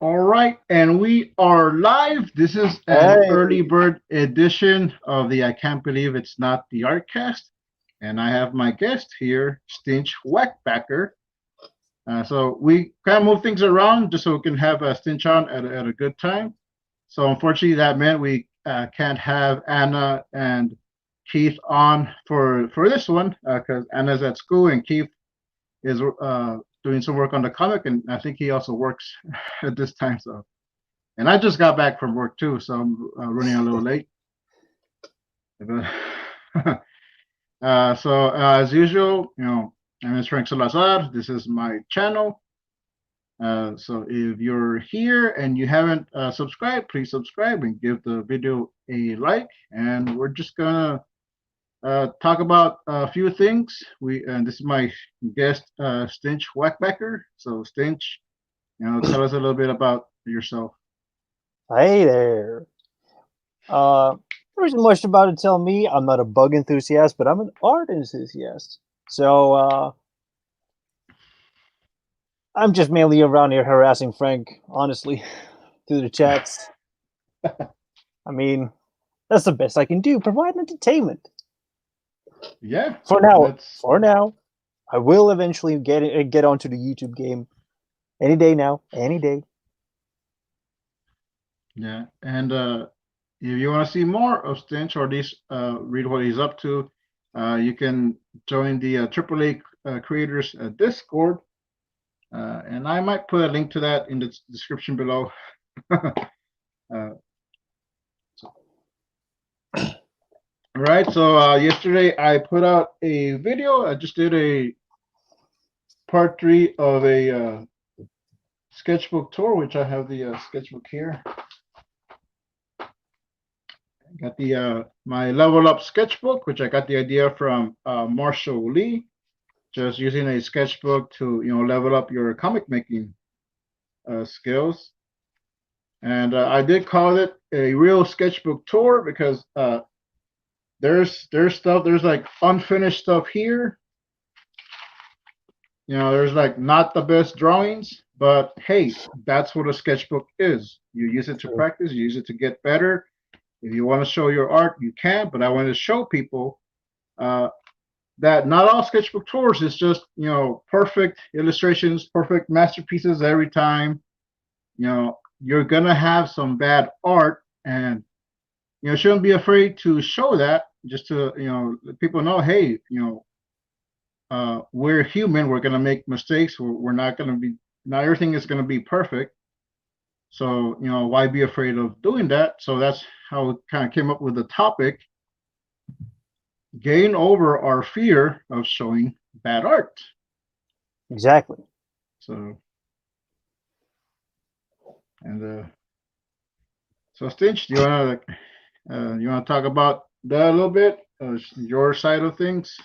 All right, and we are live. This is an early Hey, bird edition of the I Can't Believe It's Not the ArtCast. And I have my guest here, Stinch Wackbacker. So we kind of move things around just so we can have Stinch on at a good time. So unfortunately, that meant we can't have Anna and Keith on for this one because Anna's at school and Keith is doing some work on the comic, and I think he also works at this time. So, and I just got back from work too, so I'm running a little late. As usual, my name is Frank Salazar. This is my channel. So if you're here and you haven't subscribed, please subscribe and give the video a like. And we're just gonna talk about a few things. And this is my guest, Stinch Wackbacker. So Stinch, tell us a little bit about yourself. hey there. Uh, there isn't much about to tell me. I'm not a bug enthusiast, but I'm an art enthusiast. So I'm just mainly around here harassing Frank, honestly, through the chats. I mean, that's the best I can do. Provide entertainment. Yeah, For now, that's for now, I will eventually get onto the YouTube game any day now, any day. yeah. And if you want to see more of Stinch or at least read what he's up to, you can join the AAA creators Discord. And I might put a link to that in the description below. So, all right. So yesterday I put out a video. I just did a part 3 of a sketchbook tour, which I have the sketchbook here. I got the my level up sketchbook, which I got the idea from Marshall Lee. Just using a sketchbook to level up your comic making skills. And I did call it a real sketchbook tour because there's stuff, there's like unfinished stuff here. There's like not the best drawings, but hey, that's what a sketchbook is. You use it to True. practice, you use it to get better. If you want to show your art, you can, but I want to show people uh, that not all sketchbook tours is just perfect illustrations, perfect masterpieces every time. You're gonna have some bad art, and shouldn't be afraid to show that, just to let people know, hey, we're human, we're gonna make mistakes, we're not gonna be, not everything is gonna be perfect. So why be afraid of doing that? So that's how it kind of came up with the topic: gain over our fear of showing bad art. Exactly. So, and so Stinch, do you want to talk about that a little bit? Your side of things?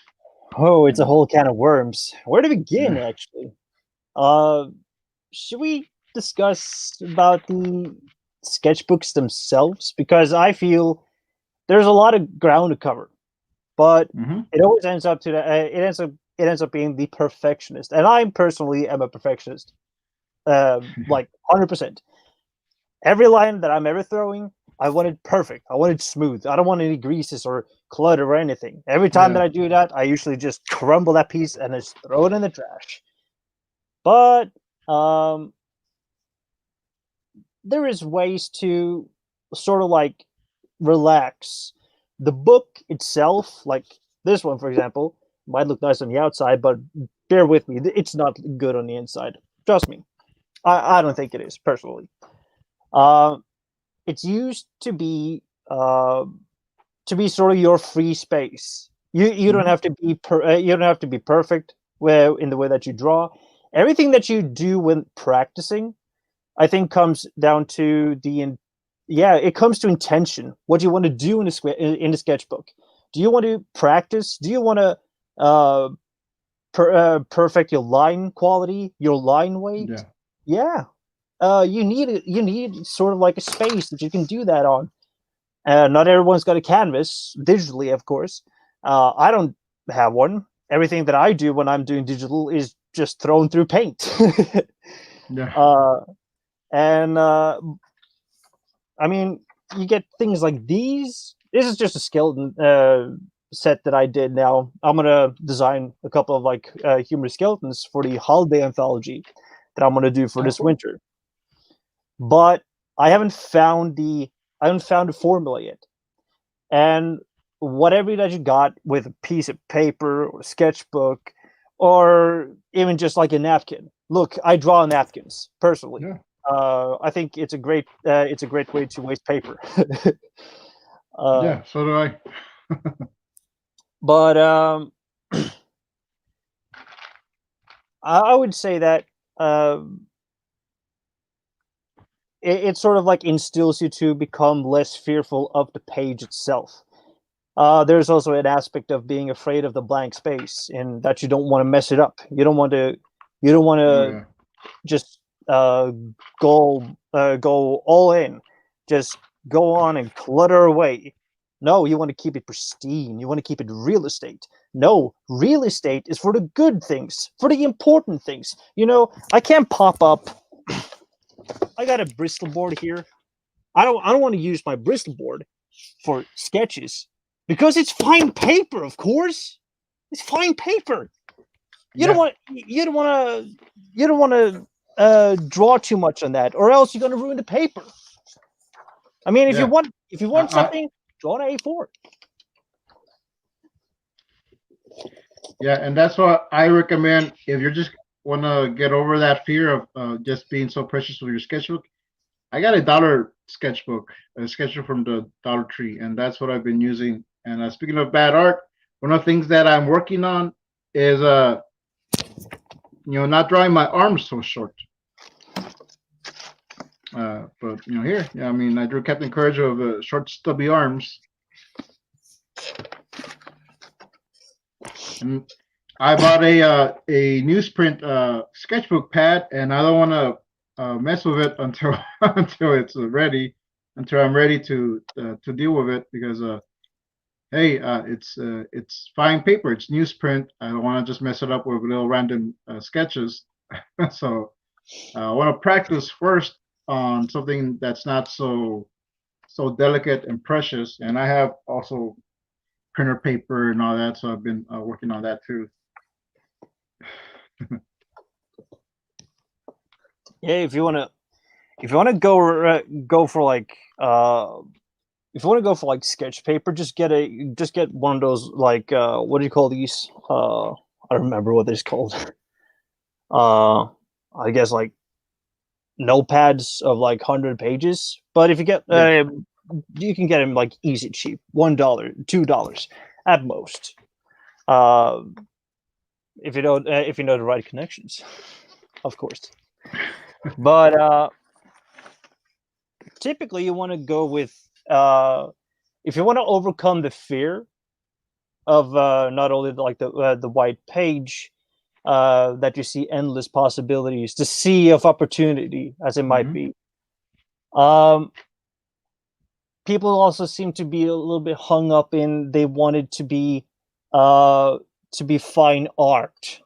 Oh, it's a And whole can of worms. Where to begin, uh, actually? Uh, should we discuss about the sketchbooks themselves? Because I feel there's a lot of ground to cover, but mhm. it always ends up to it ends up being the perfectionist, and I personally am a perfectionist, like 100%. Every line that I'm ever throwing, I want it perfect. I want it smooth. I don't want any greases or clutter or anything. Every time that Yeah, I do that, I usually just crumble that piece and just throw it in the trash. But um, there is ways to sort of like relax. The book itself, like this one, for example, might look nice on the outside, but bear with me, it's not good on the inside. Trust me. I don't think it is, personally. Uh, it's used uh, to be sort of your free space. You don't mhm. have to be you don't have to be perfect where in the way that you draw. Everything that you do when practicing, I think, comes down to yeah, it comes to intention. What do you want to do in in the sketchbook? Do you want to practice? Do you want to uh, perfect your line quality, your line weight? Yeah, Yeah, you need sort of like a space that you can do that on. Not everyone's got a canvas digitally, of course. I don't have one. Everything that I do when I'm doing digital is just thrown through paint. yeah, uh, And I mean, you get things like these. This is just a skeleton set that I did. Now I'm gonna design a couple of like humorous skeletons for the holiday anthology that I'm gonna do for this winter. But I haven't found the formula yet. And whatever that you got with a piece of paper or a sketchbook or even just like a napkin. Look, I draw napkins personally. Yeah. I think it's a great way to waste paper. Yeah, so do I. But I would say that it sort of like instills you to become less fearful of the page itself. There's also an aspect of being afraid of the blank space, and that you don't want to mess it up. You don't want to Yeah. just go all in, just go on and clutter away. No, you want to keep it pristine. You want to keep it real estate. No, real estate is for the good things, for the important things. You know, I can't pop up. I got a Bristol board here. I don't want to use my Bristol board for sketches because it's fine paper, of course. It's fine paper. You don't want to draw too much on that, or else you're going to ruin the paper. I mean, if you want something, draw an A4. Yeah, and that's what I recommend if you're just want to get over that fear of just being so precious with your sketchbook. I got a dollar sketchbook, a sketchbook from the Dollar Tree, and that's what I've been using. And speaking of bad art, one of the things that I'm working on is not drawing my arms so short. But here, yeah, I mean, I drew Captain Courage of short, stubby arms. And I bought a newsprint sketchbook pad, and I don't want to mess with it until it's ready, until I'm ready to deal with it, because hey, it's fine paper, it's newsprint. I don't want to just mess it up with little random sketches. So I want to practice first on something that's not so delicate and precious. And I have also printer paper and all that, so I've been working on that too. Yeah, if you want to go for like if you want to go for like sketch paper, just get one of those like what do you call these? I don't remember what they're called. I guess like notepads of like 100 pages. But if you get you can get them like easy cheap, $1, $2 at most. If you know the right connections, of course. But typically you want to go with if you want to overcome the fear of not only like the white page, that you see endless possibilities, the sea of opportunity, as it might be. People also seem to be a little bit hung up in they wanted to be fine art,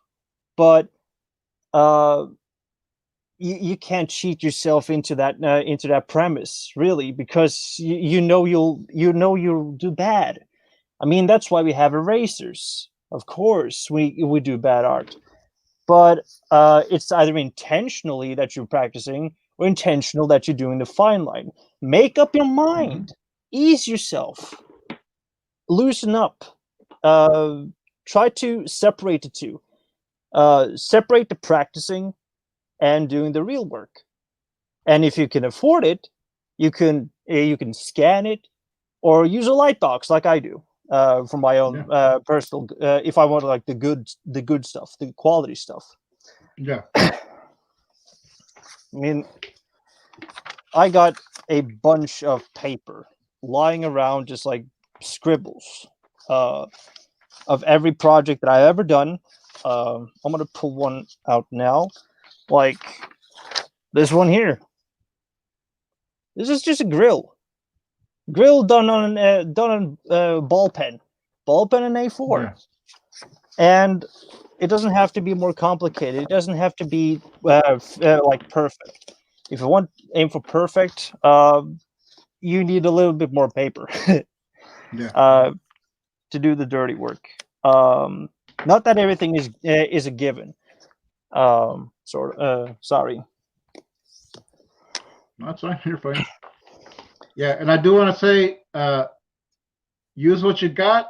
but you can't cheat yourself into that premise, really, because you know you'll do bad. I mean, that's why we have erasers. Of course, we do bad art, but it's either intentionally that you're practicing or intentional that you're doing the fine line. Make up your mind, ease yourself, loosen up, try to separate the two, separate the practicing and doing the real work. And if you can afford it, you can scan it or use a light box like I do for my own personal. If I want like the good stuff, the quality stuff. Yeah. I mean, I got a bunch of paper lying around, just like scribbles of every project that I've ever done. I'm gonna pull one out now. Like this one here. This is just a grill done on ball pen and A4, and it doesn't have to be more complicated. It doesn't have to be like perfect. if you want aim for perfect, you need a little bit more paper Yeah. to do the dirty work. Not that everything is a given. Sorry. That's fine. You're fine. Yeah, and I do want to say, use what you got.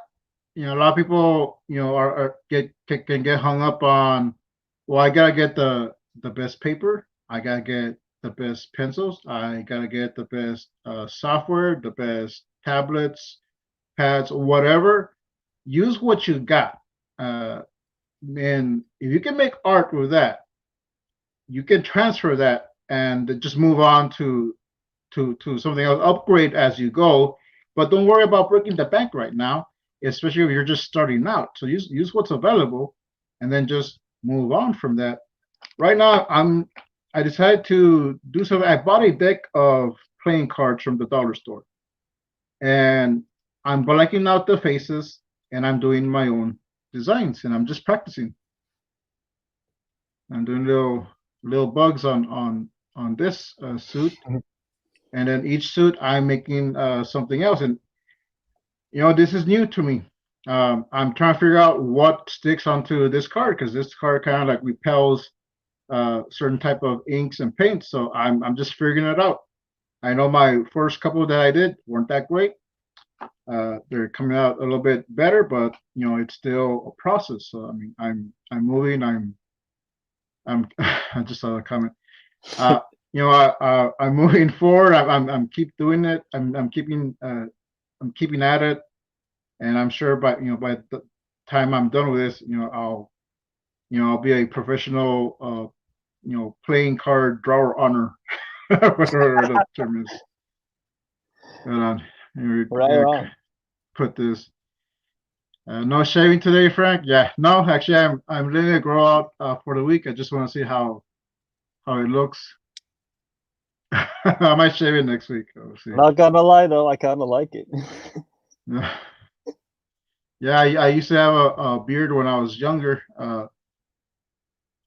You know, a lot of people, you know, can get hung up on, well, I gotta get the best paper. I gotta get the best pencils. I gotta get the best software, the best tablets, pads, whatever. Use what you got. And if you can make art with that, you can transfer that and just move on to something else, upgrade as you go, but don't worry about breaking the bank right now, especially if you're just starting out. So use what's available and then just move on from that. Right now I decided to do something. I bought a deck of playing cards from the dollar store, and I'm blanking out the faces, and I'm doing my own designs, and I'm just practicing. I'm doing little bugs on this suit, and then each suit I'm making something else. And you know, this is new to me. I'm trying to figure out what sticks onto this card, because this card kind of like repels certain type of inks and paints. So I'm just figuring it out. I know my first couple that I did weren't that great. They're coming out a little bit better, but you know, it's still a process. So I mean, I'm moving. I'm I just saw a comment. You know, I'm moving forward. I'm keep doing it. I'm keeping at it, and I'm sure by by the time I'm done with this, I'll be a professional playing card drawer honor, whatever the term is. Hold on, Right. Put this. No shaving today, Frank. Yeah, no, actually, I'm letting it grow out for the week. I just want to see how it looks. I might shave it next week. We'll see. Not gonna lie though, I kind of like it. Yeah, I used to have a beard when I was younger, and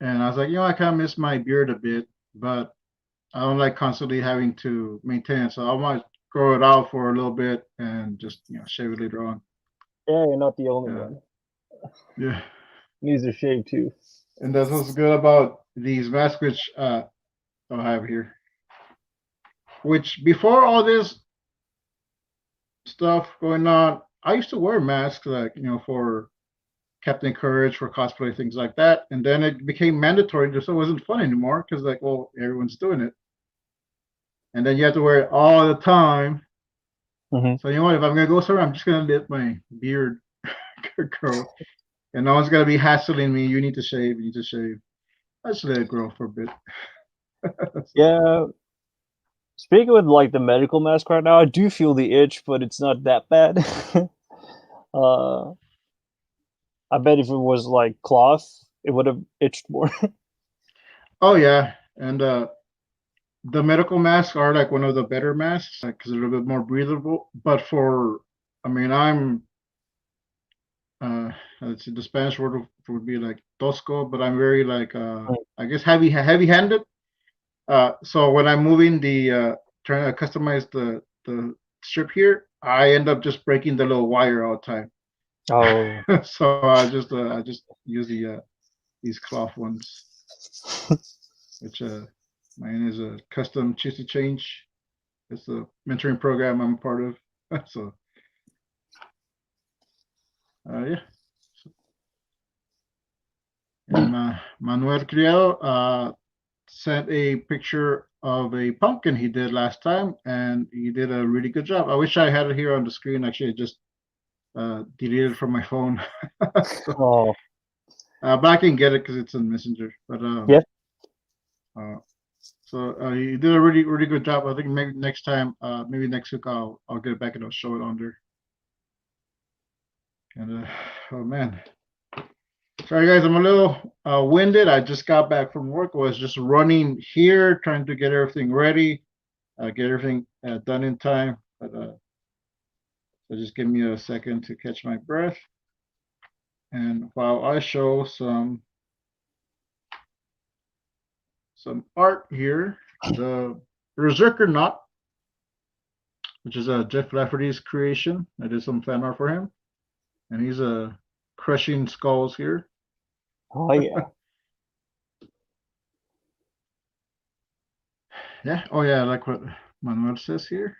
I was like, I kind of miss my beard a bit, but I don't like constantly having to maintain it. So I might grow it out for a little bit and just shave it later on. Yeah, you're not the only one. Yeah. Needs a shave too. And that's what's good about these masks, which I have here. Which before all this stuff going on, I used to wear masks, like for Captain Courage, for cosplay, things like that. And then it became mandatory, so it wasn't fun anymore because like, well, everyone's doing it. And then you have to wear it all the time. Mm-hmm. So you know what? If I'm gonna go somewhere, I'm just gonna let my beard grow, and no one's gonna be hassling me. You need to shave. You need to shave. I just let it grow for a bit. Yeah. Speaking with like the medical mask right now, I do feel the itch, but it's not that bad. I bet if it was like cloth, it would have itched more. Oh yeah, and the medical masks are like one of the better masks because they're a little bit more breathable. But I mean, let's see, the Spanish word would be like tosco, but I'm very like I guess heavy-handed. So when I'm moving trying to customize the strip here, I end up just breaking the little wire all the time. Oh. So I just use these cloth ones, which mine is a custom Chissy Change. It's a mentoring program I'm a part of. So yeah. And Manuel Criado sent a picture of a pumpkin he did last time, and he did a really good job. I wish I had it here on the screen. Actually, I just deleted it from my phone. Oh. But I can get it because it's in Messenger. But yeah. So he did a really really good job. I think maybe next time, maybe next week I'll get it back and I'll show it on there. And oh man. Sorry guys, I'm a little winded. I just got back from work. I was just running here, trying to get everything ready, get everything done in time. But so just give me a second to catch my breath. And while I show some art here, the Berserker Knot, which is a Jeff Lafferty's creation. I did some fan art for him, and he's crushing skulls here. Oh yeah. Yeah. Oh yeah. I like what Manuel says here.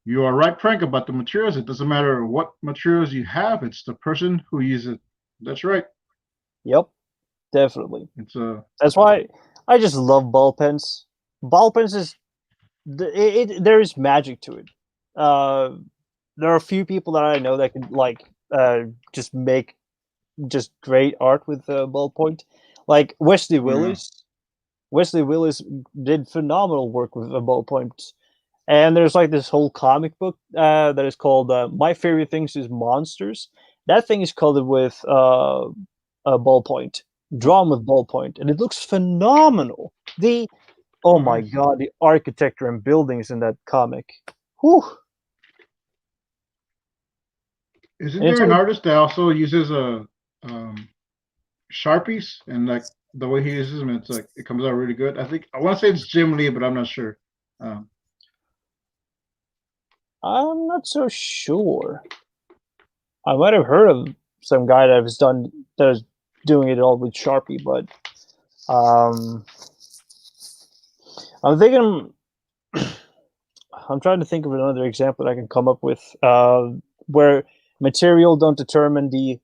You are right, Frank, about the materials. It doesn't matter what materials you have; it's the person who uses it. That's right. Yep. Definitely. It's a That's why I just love ball pens. Ball pens is there is magic to it. There are a few people that I know that can like just make just great art with ballpoint. Like Wesley Willis. Wesley Willis did phenomenal work with a ballpoint. And there's like this whole comic book that is called My Favorite Things is Monsters. That thing is colored with a ballpoint, drawn with ballpoint, and it looks phenomenal. Oh my god, the architecture and buildings in that comic. Whew. Isn't there an artist that also uses a Sharpies, and like the way he uses them, it's like it comes out really good. I think I want to say it's Jim Lee, but I'm not sure. I'm not so sure. I might have heard of some guy that is doing it all with Sharpie, but I'm thinking. I'm trying to think of another example that I can come up with where material don't determine the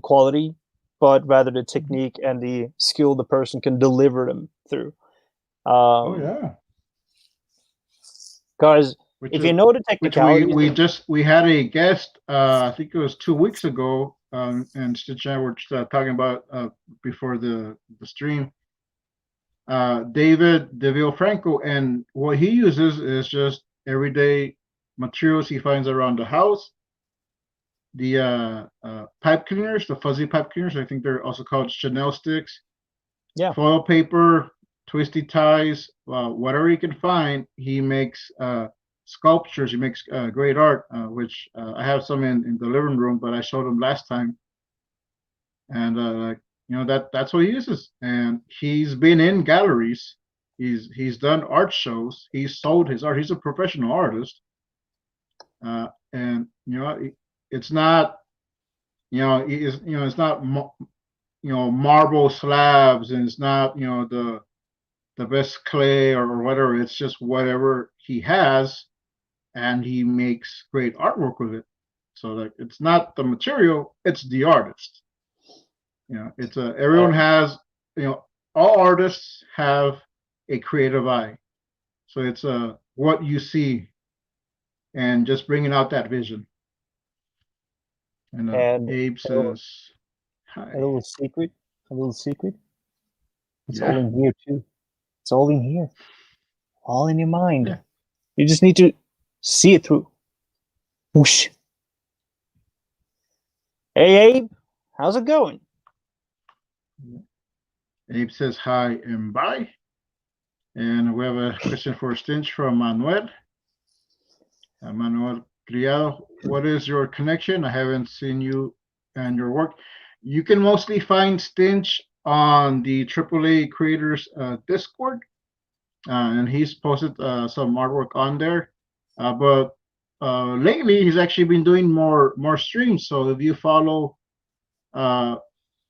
quality, but rather the technique and the skill the person can deliver them through. Oh yeah. Because if you know the technicality, we had a guest. I think it was 2 weeks ago, and Stitch and I were talking about before the stream. David DeVille Franco, and what he uses is just everyday materials he finds around the house. The pipe cleaners, the fuzzy pipe cleaners, I think they're also called Chanel sticks. Yeah. Foil paper, twisty ties, whatever he can find, he makes sculptures. He makes great art, which I have some in the living room, but I showed him last time. And that's what he uses. And he's been in galleries. He's done art shows. He's sold his art. He's a professional artist. And it's not, it's not, marble slabs, and it's not, the best clay or whatever. It's just whatever he has, and he makes great artwork with it. So like, it's not the material, it's the artist. It's everyone has, all artists have a creative eye. So it's what you see and just bringing out that vision. And Abe says, hi. A little secret. It's all in here too. It's all in here. All in your mind. Yeah. You just need to see it through. Whoosh. Hey Abe, how's it going? Abe says hi and bye. And we have a question for Stinch from Manuel. Manuel Criado, what is your connection? I haven't seen you and your work. You can mostly find Stinch on the AAA Creators Discord, and he's posted some artwork on there. But lately, he's actually been doing more streams. So if you follow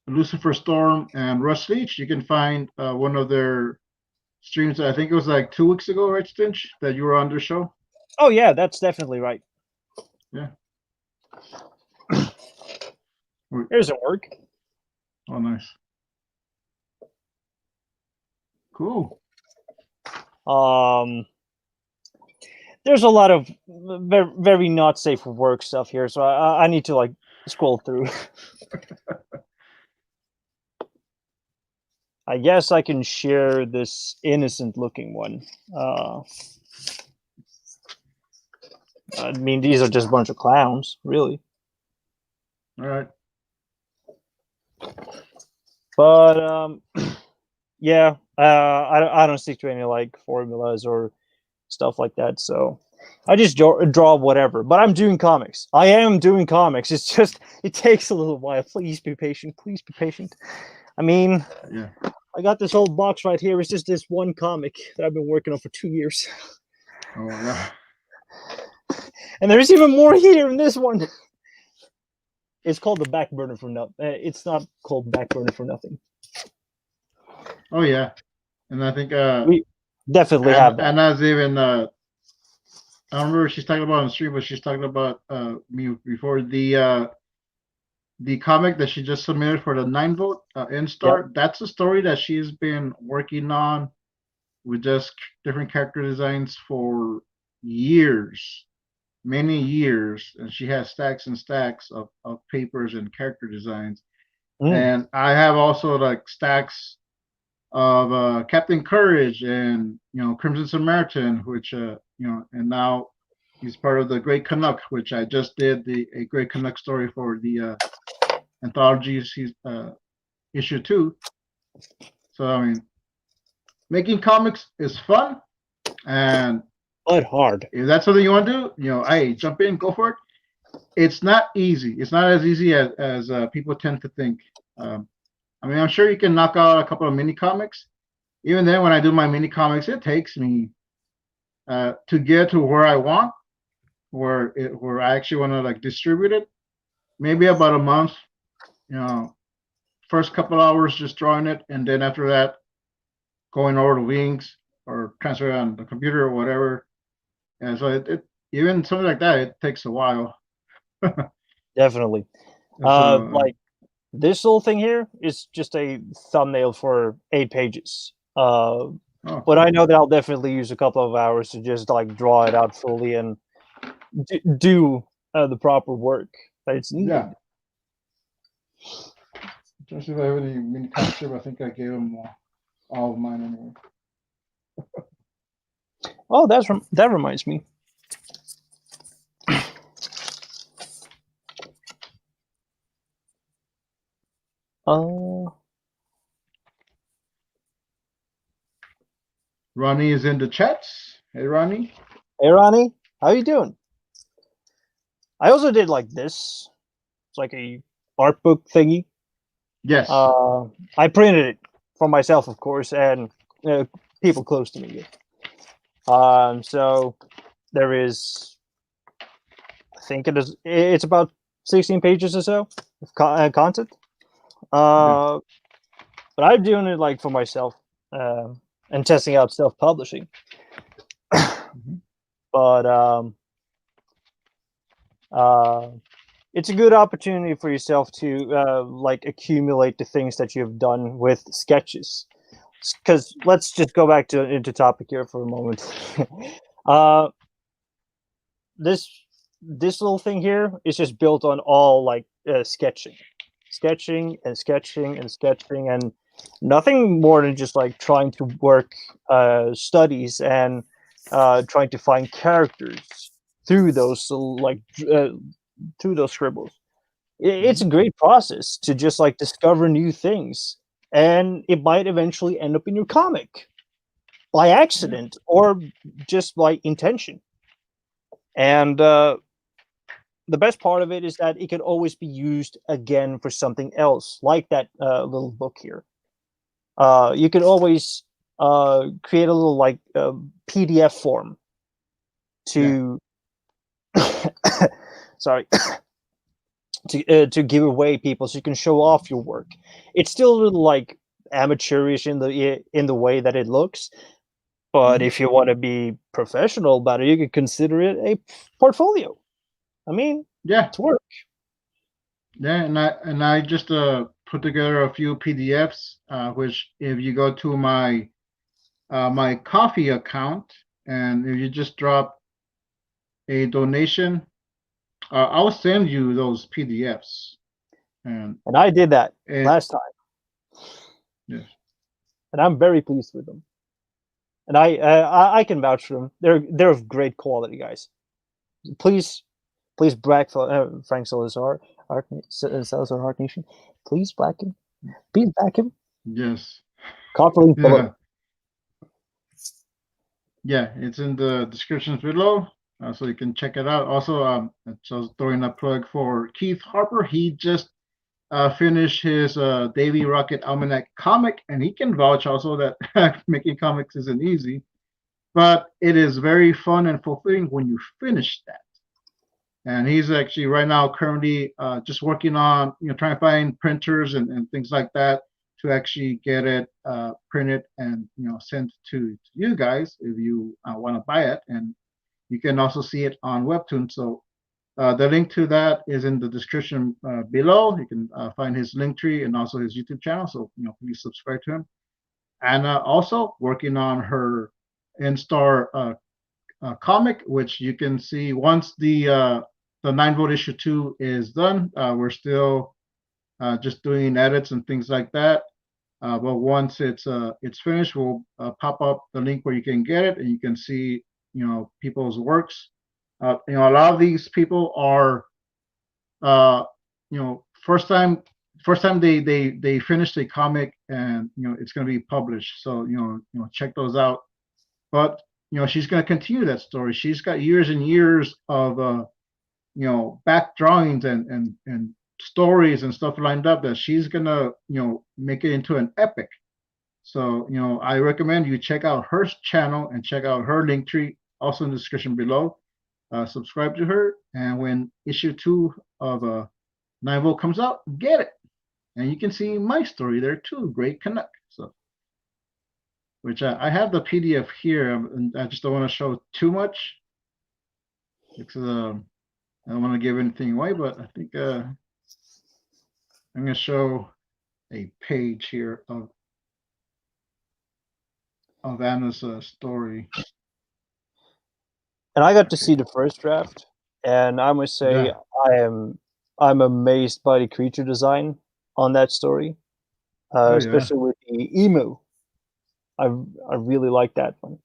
Lucifer Storm and Russ Leach, you can find one of their streams. I think it was like 2 weeks ago, right, Stinch, that you were on their show? Oh yeah, that's definitely right. Yeah. Here's a work. Oh, nice. Cool. There's a lot of very, very not safe for work stuff here, so I need to like scroll through. I guess I can share this innocent looking one. I mean, these are just a bunch of clowns, really. All right. But yeah, I don't stick to any like formulas or stuff like that, so I just draw whatever. But I'm doing comics. I am doing comics. It's just it takes a little while. Please be patient. Please be patient. I mean, yeah. I got this whole box right here. It's just this one comic that I've been working on for 2 years. Oh yeah. And there's even more here in this one. It's called the Back Burner for Nothing. It's not called Back Burner for Nothing. Oh yeah. And I think We definitely have that. Anna's even I don't remember she's talking about on the stream, but she's talking about me before the comic that she just submitted for the 9 vote Instar. Yep. That's a story that she's been working on with just different character designs for years, many years, and she has stacks and stacks of papers and character designs. And I have also like stacks of Captain Courage and Crimson Samaritan, which and now he's part of the Great Canuck, which I just did a Great Canuck story for the anthology issue 2. So I mean, making comics is fun, and but hard. If that's something you want to do, hey, jump in, go for it. It's not easy. It's not as easy as people tend to think. I mean, I'm sure you can knock out a couple of mini comics. Even then, when I do my mini comics, it takes me to get to where I want, where I actually want to like distribute it. Maybe about a month. First couple hours just drawing it, and then after that, going over the links or transfer it on the computer or whatever. And so it even something like that, it takes a while. Definitely. Like this little thing here is just a thumbnail for 8 pages. But I know that I'll definitely use a couple of hours to just like draw it out fully and do the proper work that it's needed. Yeah. Just if I have any mini comics, I think I gave them all of mine anyway. Oh, that reminds me. Ronnie is in the chats. Hey, Ronnie. Hey, Ronnie. How you doing? I also did like this. It's like a art book thingy. Yes. I printed it for myself, of course, and people close to me. So there is, I think it's about 16 pages or so of content. But I'm doing it like for myself and testing out self-publishing. But it's a good opportunity for yourself to like accumulate the things that you've done with sketches. Because let's just go back into topic here for a moment. This little thing here is just built on all like sketching and nothing more than just like trying to work studies and trying to find characters through those through those scribbles. It's a great process to just like discover new things, and it might eventually end up in your comic by accident or just by intention. And the best part of it is that it can always be used again for something else, like that little book here. You can always create a little like PDF form to sorry to give away people, so you can show off your work. It's still a little like amateurish in the way that it looks, but if you want to be professional about it, you can consider it a portfolio. I mean, it's work. Yeah, and I just put together a few PDFs, which if you go to my my Coffee account, and if you just drop a donation, I'll send you those PDFs. And I did that last time. Yes. And I'm very pleased with them. And I can vouch for them. They're of great quality, guys. Please back Frank Salazar, Salazar Art Nation. Please back him. Please back him. Yes. Copper below. Yeah, it's in the descriptions below, so you can check it out. Also, so I was throwing a plug for Keith Harper. He just finished his Davy Rocket Almanac comic, and he can vouch also that making comics isn't easy, but it is very fun and fulfilling when you finish that. And he's actually right now currently just working on, trying to find printers and things like that to actually get it printed and, sent to you guys if you want to buy it. And you can also see it on Webtoon. So the link to that is in the description below. You can find his link tree and also his YouTube channel. So, please subscribe to him. And also working on her in-star comic, which you can see once the 9-vote issue 2 is done. We're still just doing edits and things like that. But once it's finished, we'll pop up the link where you can get it and you can see, people's works. A lot of these people are, first time they finished a comic and it's going to be published. So check those out. But she's going to continue that story. She's got years and years of back drawings and stories and stuff lined up that she's gonna make it into an epic. So I recommend you check out her channel and check out her link tree also in the description below. Subscribe to her, and when issue 2 of 9-vote comes out, get it, and you can see my story there too. Great Canuck. So, which I have the PDF here, and I just don't want to show too much because I don't want to give anything away, but I think I'm going to show a page here of Anna's story. And I got to see the first draft, and I must say I'm amazed by the creature design on that story, especially with the emu. I really like that one.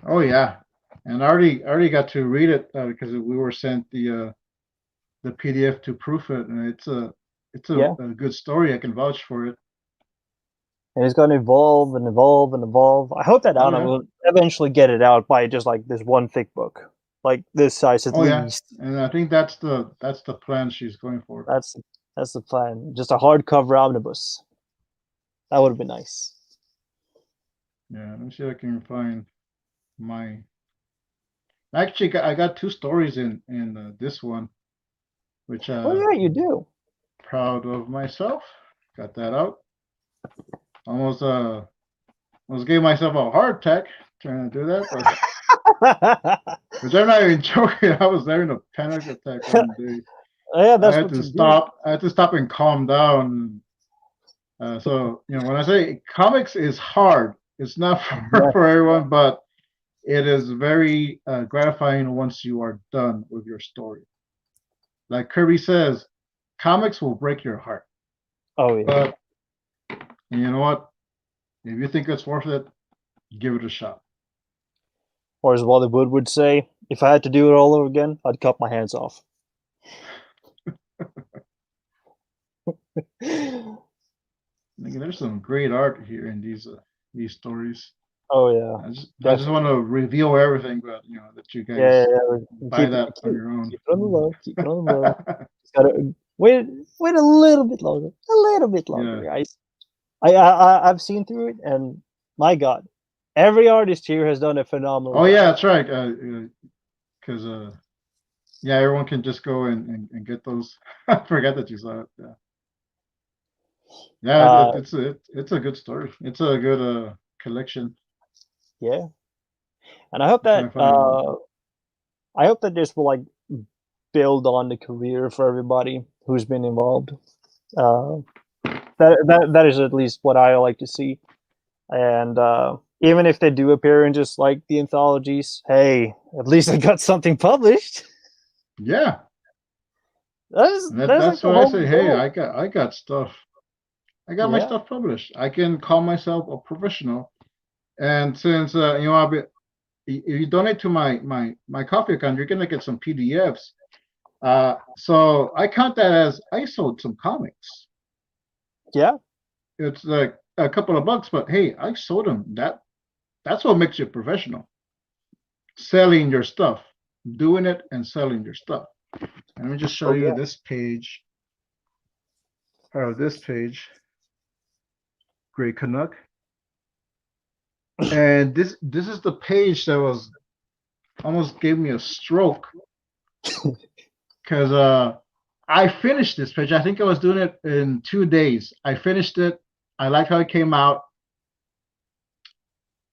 Oh yeah. And I already got to read it because we were sent the PDF to proof it, and it's a good story. I can vouch for it. And it's going to evolve and evolve and evolve. I hope that Anna will eventually get it out by just like this one thick book, like this size at least. Yeah. And I think that's the plan she's going for. That's the plan. Just a hardcover omnibus. That would have been nice. Yeah, let me see if I can find my. Actually, I got 2 stories in this one, which oh yeah, you do. Proud of myself. Got that out. Almost gave myself a heart attack trying to do that, but which I'm not even joking. I was having a panic attack one day. Yeah, that's I had to stop. I had to stop and calm down. So when I say comics is hard, it's not for everyone, but it is very gratifying once you are done with your story. Like Kirby says, comics will break your heart. Oh yeah. But you know what? If you think it's worth it, give it a shot. Or as Wally Wood would say, if I had to do it all over again, I'd cut my hands off. There's some great art here in these stories. Oh yeah. I just want to reveal everything, but that you guys buy that on your own. Keep it on the low. Keep it on the low. Just gotta wait a little bit longer. Guys. I've seen through it, and my God, every artist here has done a phenomenal. Oh yeah, that's right. Because everyone can just go and get those. I forgot that you saw it. Yeah, it's a good story. It's a good collection. Yeah, and I hope that this will like build on the career for everybody who's been involved. That is at least what I like to see. And even if they do appear in just like the anthologies, hey, at least I got something published. Yeah, that's like what I say. Hey, I got stuff. I got my stuff published. I can call myself a professional. And since if you donate to my coffee account, you're gonna get some PDFs. So I count that as I sold some comics. Yeah, it's like a couple of bucks, but hey, I sold them. That's what makes you a professional. Selling your stuff, doing it and selling your stuff. Let me just show you this page of this page, Gray Canuck. And this is the page that was almost gave me a stroke because I finished this page. I think I was doing it in 2 days. I finished it. I like how it came out.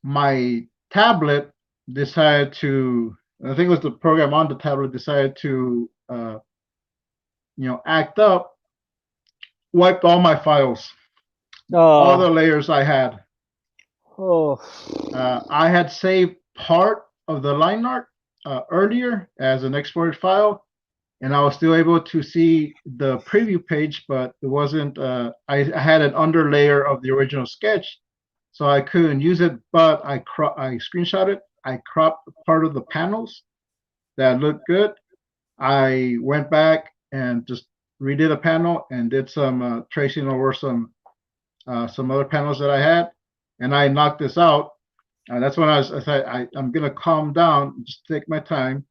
My tablet decided to, I think it was the program on the tablet decided to, act up, wiped all my files, all the layers I had. I had saved part of the line art earlier as an exported file, and I was still able to see the preview page, but it wasn't. I had an underlayer of the original sketch, so I couldn't use it. But I screenshot it. I cropped part of the panels that looked good. I went back and just redid a panel and did some tracing over some other panels that I had, and I knocked this out. That's when I said I'm gonna calm down, just take my time,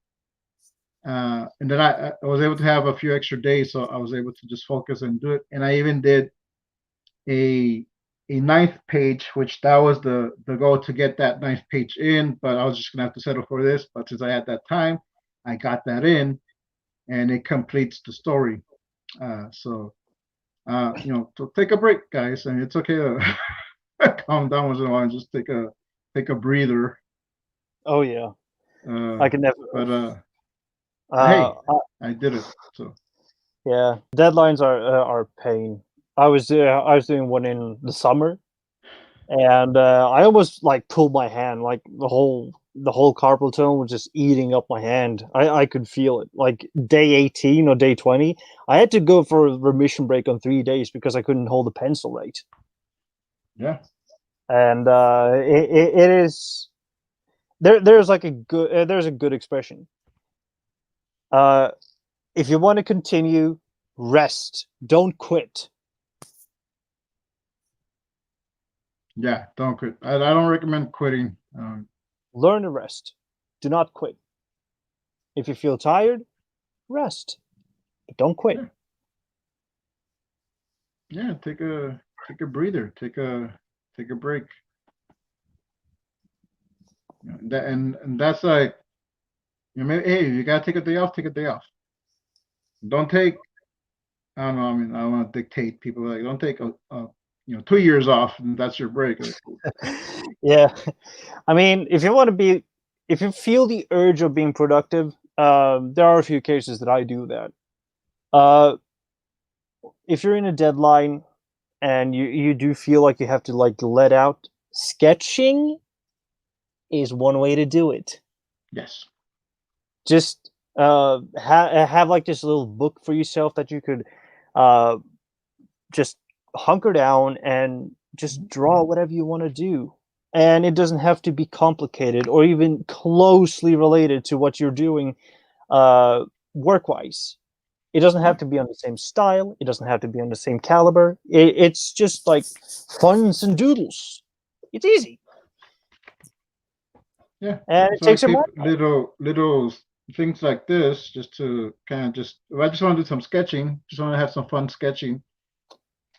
and then I was able to have a few extra days, so I was able to just focus and do it. And I even did a 9th page, which that was the goal, to get that 9th page in, but I was just gonna have to settle for this. But since I had that time, I got that in, and it completes the story. So take a break, guys, and it's okay to calm down once in a while and just take a breather. Oh yeah, I can never. But hey, I did it. So yeah, deadlines are pain. I was doing one in the summer, and I almost like pulled my hand. Like the whole carpal tunnel was just eating up my hand. I could feel it. Like day 18 or day 20, I had to go for a remission break on 3 days because I couldn't hold the pencil right. Yeah. And it is there's like a good there's a good expression. If you want to continue, rest. Don't quit. Yeah, don't quit. I don't recommend quitting. Learn to rest. Do not quit. If you feel tired, rest, but don't quit. Yeah, take a breather. Take a break. And that's like, maybe, hey, you gotta take a day off. Take a day off. Don't take. I don't know. I mean, I don't want to dictate people. Like, don't take 2 years off and that's your break. Yeah, I mean, if you feel the urge of being productive, there are a few cases that I do that. If you're in a deadline and you do feel like you have to like let out, sketching is one way to do it. Yes. Just have like this little book for yourself that you could just hunker down and just draw whatever you want to do. And it doesn't have to be complicated or even closely related to what you're doing work-wise. It doesn't have to be on the same style. It doesn't have to be on the same caliber. It's just like funs and doodles. It's easy. Yeah. And it takes your mind. Little things like this, just to kind of if I just want to do some sketching, just want to have some fun sketching.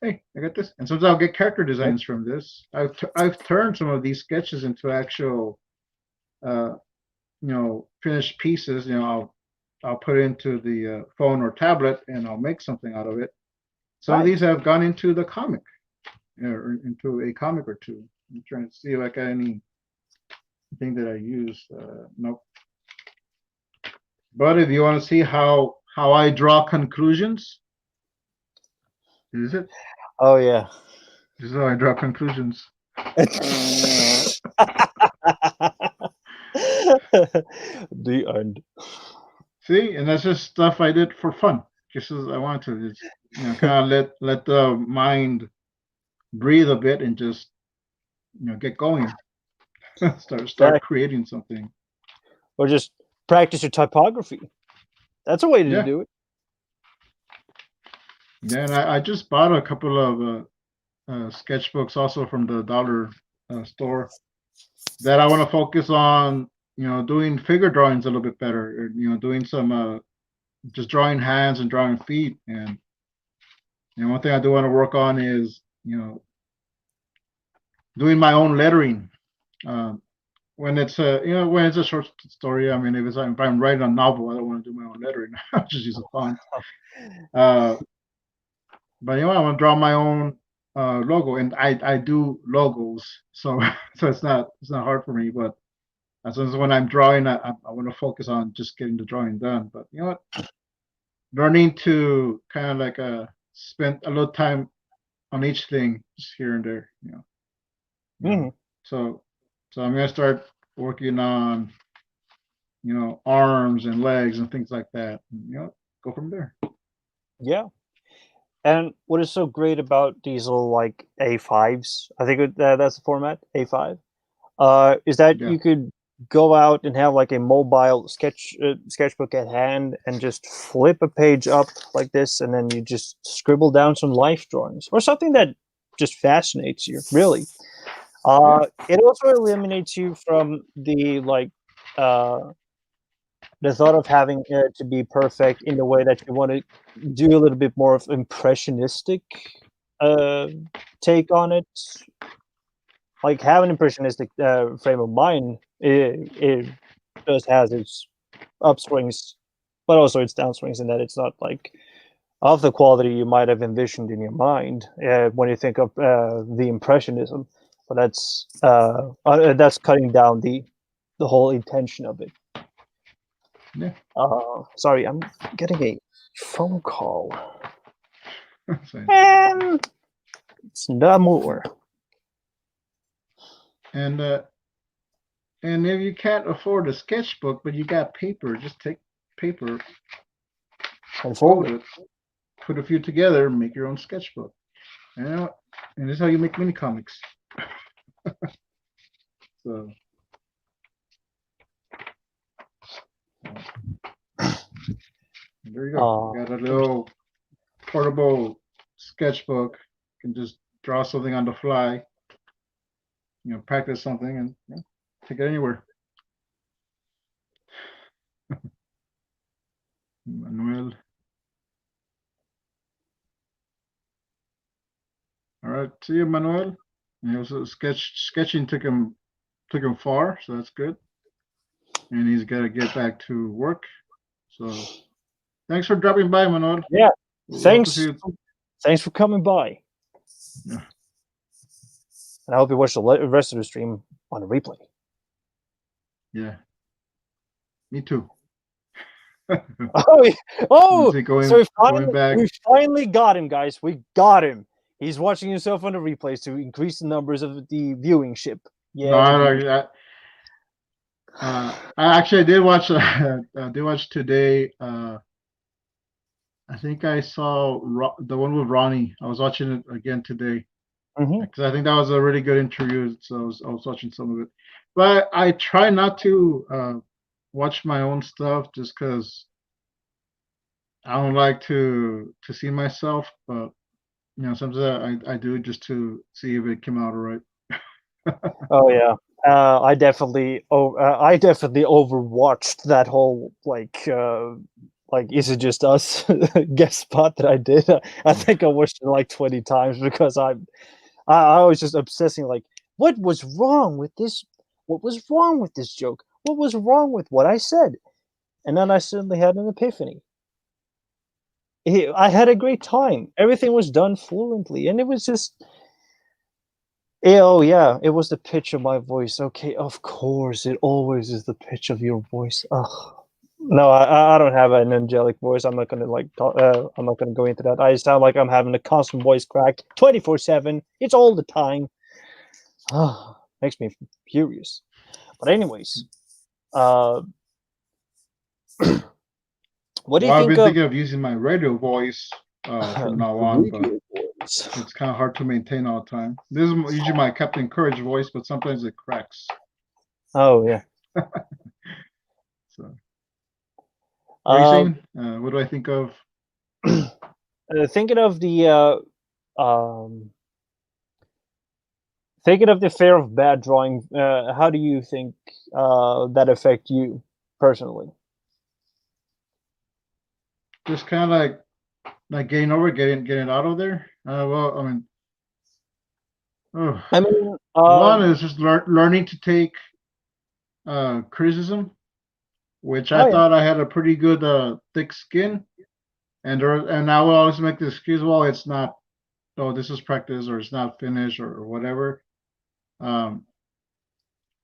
Hey, I got this. And sometimes I'll get character designs from this. I've turned some of these sketches into actual, finished pieces. I'll put it into the phone or tablet, and I'll make something out of it. Some of these have gone into the comic, or into a comic or two. I'm trying to see if I got anything that I use. Nope. But if you want to see how I draw conclusions, is it? Oh yeah. This is how I draw conclusions. The end. See, and that's just stuff I did for fun, just as I wanted to. Just, kind of let the mind breathe a bit and just get going. start creating something. Or just practice your typography. That's a way to do it. Yeah, and I just bought a couple of sketchbooks also from the dollar store that I want to focus on, doing figure drawings a little bit better, or, doing some just drawing hands and drawing feet. And And one thing I do want to work on is, doing my own lettering. When it's a short story. I mean, if I'm writing a novel, I don't want to do my own lettering. I just use a font. But I want to draw my own logo, and I do logos, so so it's not hard for me. But as soon as when I'm drawing, I want to focus on just getting the drawing done. But you know what, learning to kind of like spend a little time on each thing, just here and there. So I'm gonna start working on arms and legs and things like that. And, go from there. Yeah. And what is so great about these little like A5s, I think that's the format, A5, is that Yeah. you could go out and have like a mobile sketchbook at hand and just flip a page up like this, and then you just scribble down some life drawings or something that just fascinates you, really. It also eliminates you from the the thought of having it to be perfect in the way that you want to do a little bit more of impressionistic take on it. Like, have an impressionistic frame of mind. It just has its upswings, but also its downswings, in that it's not like of the quality you might have envisioned in your mind when you think of the impressionism. But that's cutting down the whole intention of it. Yeah. Sorry, I'm getting a phone call. Same. And it's no more. And if you can't afford a sketchbook, but you got paper, just take paper, And fold fold it, put a few together, make your own sketchbook. And this is how you make mini comics. So there you go. You got a little portable sketchbook. You can just draw something on the fly. Practice something and take it anywhere. Manuel. All right, see you, Manuel. And also sketching took him far, so that's good. And he's got to get back to work. So thanks for dropping by, Manuel. Yeah, thanks. See you. Thanks for coming by. Yeah. And I hope you watch the rest of the stream on a replay. Yeah. Me too. Oh, so we finally got him, guys. We got him. He's watching himself on the replays to increase the numbers of the viewing ship. Yeah. I did watch. I did watch today. I think I saw the one with Ronnie. I was watching it again today because I think that was a really good interview. So I was watching some of it, but I try not to watch my own stuff just because I don't like to see myself. But sometimes I do just to see if it came out all right. Oh yeah. I definitely overwatched that whole is it just us guest spot that I did. I think I watched it like 20 times because I was just obsessing, like, what was wrong with this? What was wrong with this joke? What was wrong with what I said? And then I suddenly had an epiphany. I had a great time. Everything was done fluently, and it was just. Oh yeah, it was the pitch of my voice. Okay, of course, it always is the pitch of your voice. Ugh. No, I don't have an angelic voice. I'm not gonna I'm not gonna go into that. I sound like I'm having a constant voice crack, 24/7. It's all the time. Makes me furious. But anyways, what do you think? I've been thinking of using my radio voice from now on, but it's kind of hard to maintain all the time. This is usually my Captain Courage voice, but sometimes it cracks. Oh yeah. So, what are you saying? What do I think of? Thinking of the thinking of the fear of bad drawing. How do you think that affect you personally? Just kind of like like getting it out of there. Well, I mean, oh, I mean, one is just learning to take criticism, which I oh yeah, thought I had a pretty good thick skin, and I will always make the excuse, well, it's not, oh, this is practice, or it's not finished, or whatever. Um,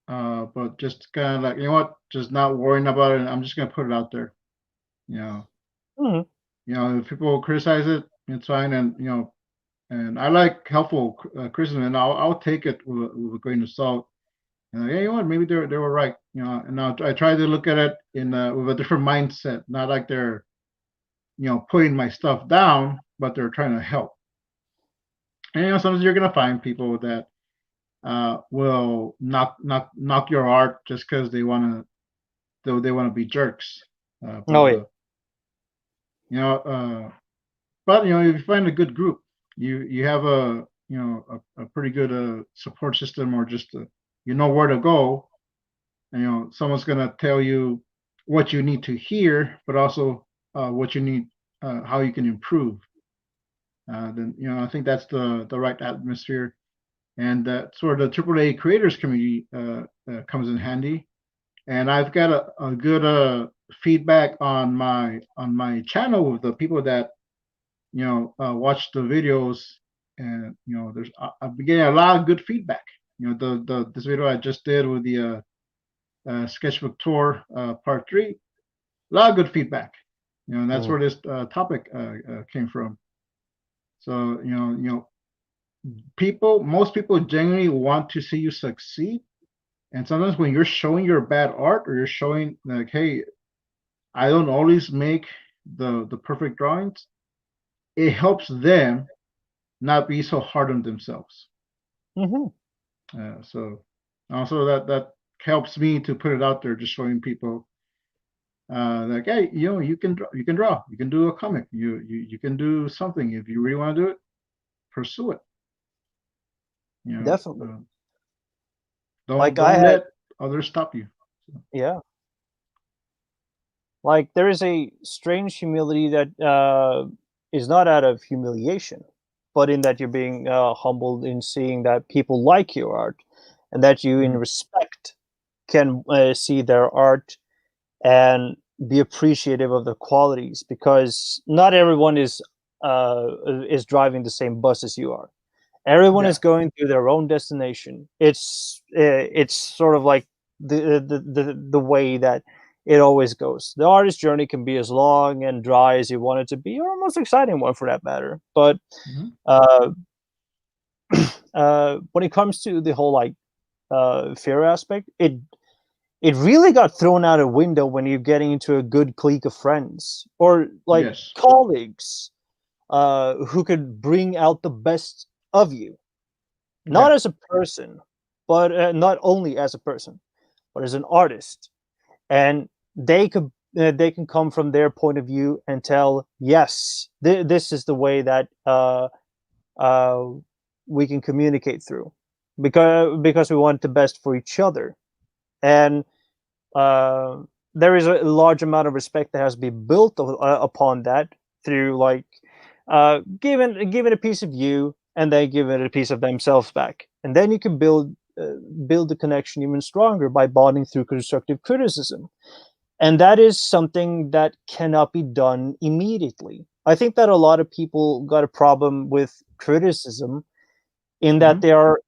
but just kind of like, you know what, just not worrying about it. I'm just gonna put it out there. You know, mhm, if people criticize it, it's fine, and and I like helpful criticism, and I'll take it with a grain of salt. And yeah, you know what, maybe they were right. And I try to look at it in with a different mindset, not like they're putting my stuff down, but they're trying to help. And sometimes you're gonna find people that will knock your art just because they want to be jerks. oh yeah, You know, but if you find a good group, you have a pretty good support system, or just you know where to go, and someone's gonna tell you what you need to hear, but also what you need, how you can improve. Then I think that's the right atmosphere, and sort of the AAA creators community comes in handy. And I've got a good feedback on my channel with the people that watch the videos, and there's I've been getting a lot of good feedback. The this video I just did with the Sketchbook Tour Part 3, a lot of good feedback. And that's mhm, where this topic came from. So most people genuinely want to see you succeed. And sometimes when you're showing your bad art, or you're showing like, hey, I don't always make the perfect drawings, it helps them not be so hard on themselves. mhm. So also that helps me to put it out there, just showing people like, hey, you can draw, you can do a comic, you can do something. If you really want to do it, pursue it. Definitely. Don't Like I don't had, let others stop you. So, yeah. Like there is a strange humility that is not out of humiliation, but in that you're being humbled in seeing that people like your art, and that you, in mhm. respect, can see their art and be appreciative of the qualities, because not everyone is driving the same bus as you are. Everyone Yeah. is going through their own destination. It's sort of like the way that it always goes. The artist journey can be as long and dry as you want it to be, or most exciting one for that matter. But Mhm. uh, when it comes to the whole like fear aspect, it really got thrown out a window when you're getting into a good clique of friends or like Yes. colleagues who could bring out the best of you, not Yeah. as a person, but not only as a person, but as an artist. And they can come from their point of view and tell, yes, this is the way that uh, we can communicate through, because we want the best for each other. And uh, there is a large amount of respect that has to be built upon that through like giving a piece of you, and they give it a piece of themselves back, and then you can build the connection even stronger by bonding through constructive criticism. And that is something that cannot be done immediately. I think that a lot of people got a problem with criticism in that Hmm. they are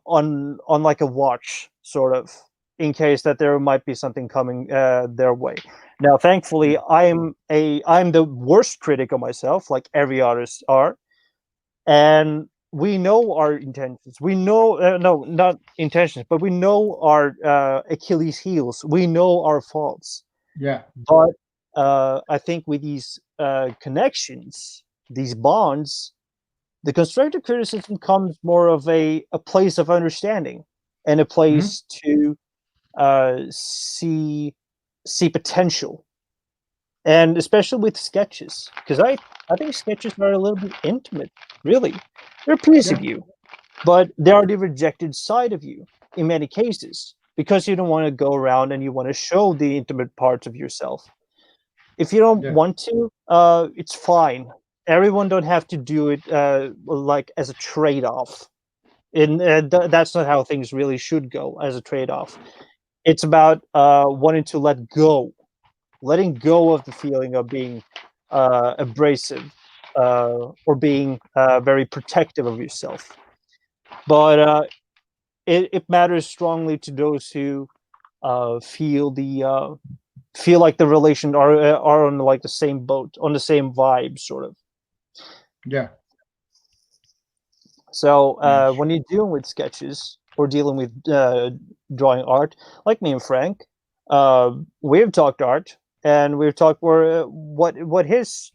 on like a watch, sort of, in case that there might be something coming their way. Now, thankfully, Yeah. I'm the worst critic of myself, like every artist are, and we know our intentions. We know no, not intentions, but we know our Achilles heels. We know our faults. Yeah. But I think with these connections, these bonds, the constructive criticism comes more of a place of understanding and a Hmm. place to see potential, and especially with sketches, because I think sketches are a little bit intimate. Really, they're a piece of Yeah. you, but they are the rejected side of you in many cases, because you don't want to go around and you want to show the intimate parts of yourself. If you don't Yeah. want to, it's fine. Everyone don't have to do it like as a trade-off. And that's not how things really should go as a trade-off. It's about wanting to let go, letting go of the feeling of being abrasive or being very protective of yourself. But it matters strongly to those who feel like the relation are on like the same boat, on the same vibe, sort of. Yeah. So Yes. when you're dealing with sketches or dealing with drawing art, like me and Frank, we've talked art and we've talked what his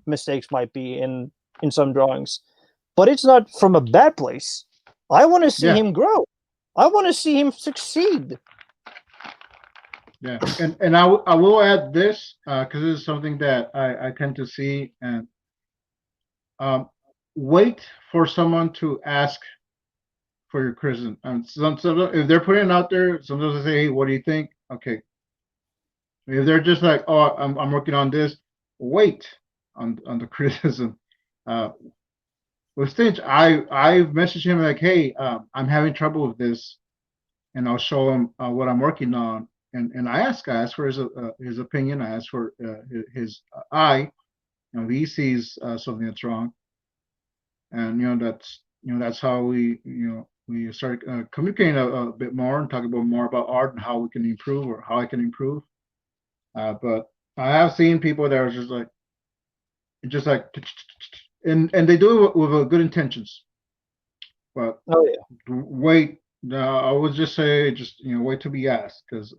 mistakes might be in some drawings, but it's not from a bad place. I want to see Yeah. him grow. I want to see him succeed. Yeah. And I will add this because this is something that I tend to see, and wait for someone to ask for your criticism. And if they're putting it out there, sometimes they say, "Hey, what do you think?" Okay. If they're just like, "Oh, I'm working on this," wait on the criticism. Uh, with Stinch, I messaged him like, "Hey, I'm having trouble with this," and I'll show him what I'm working on. And I asked for his opinion. I asked for his eye. He sees something that's wrong, and that's how we start communicating a bit more and talk about more about art and how we can improve or how I can improve. But I have seen people that are just like, and they do it with good intentions. But Oh yeah, wait, I would just say just wait to be asked, because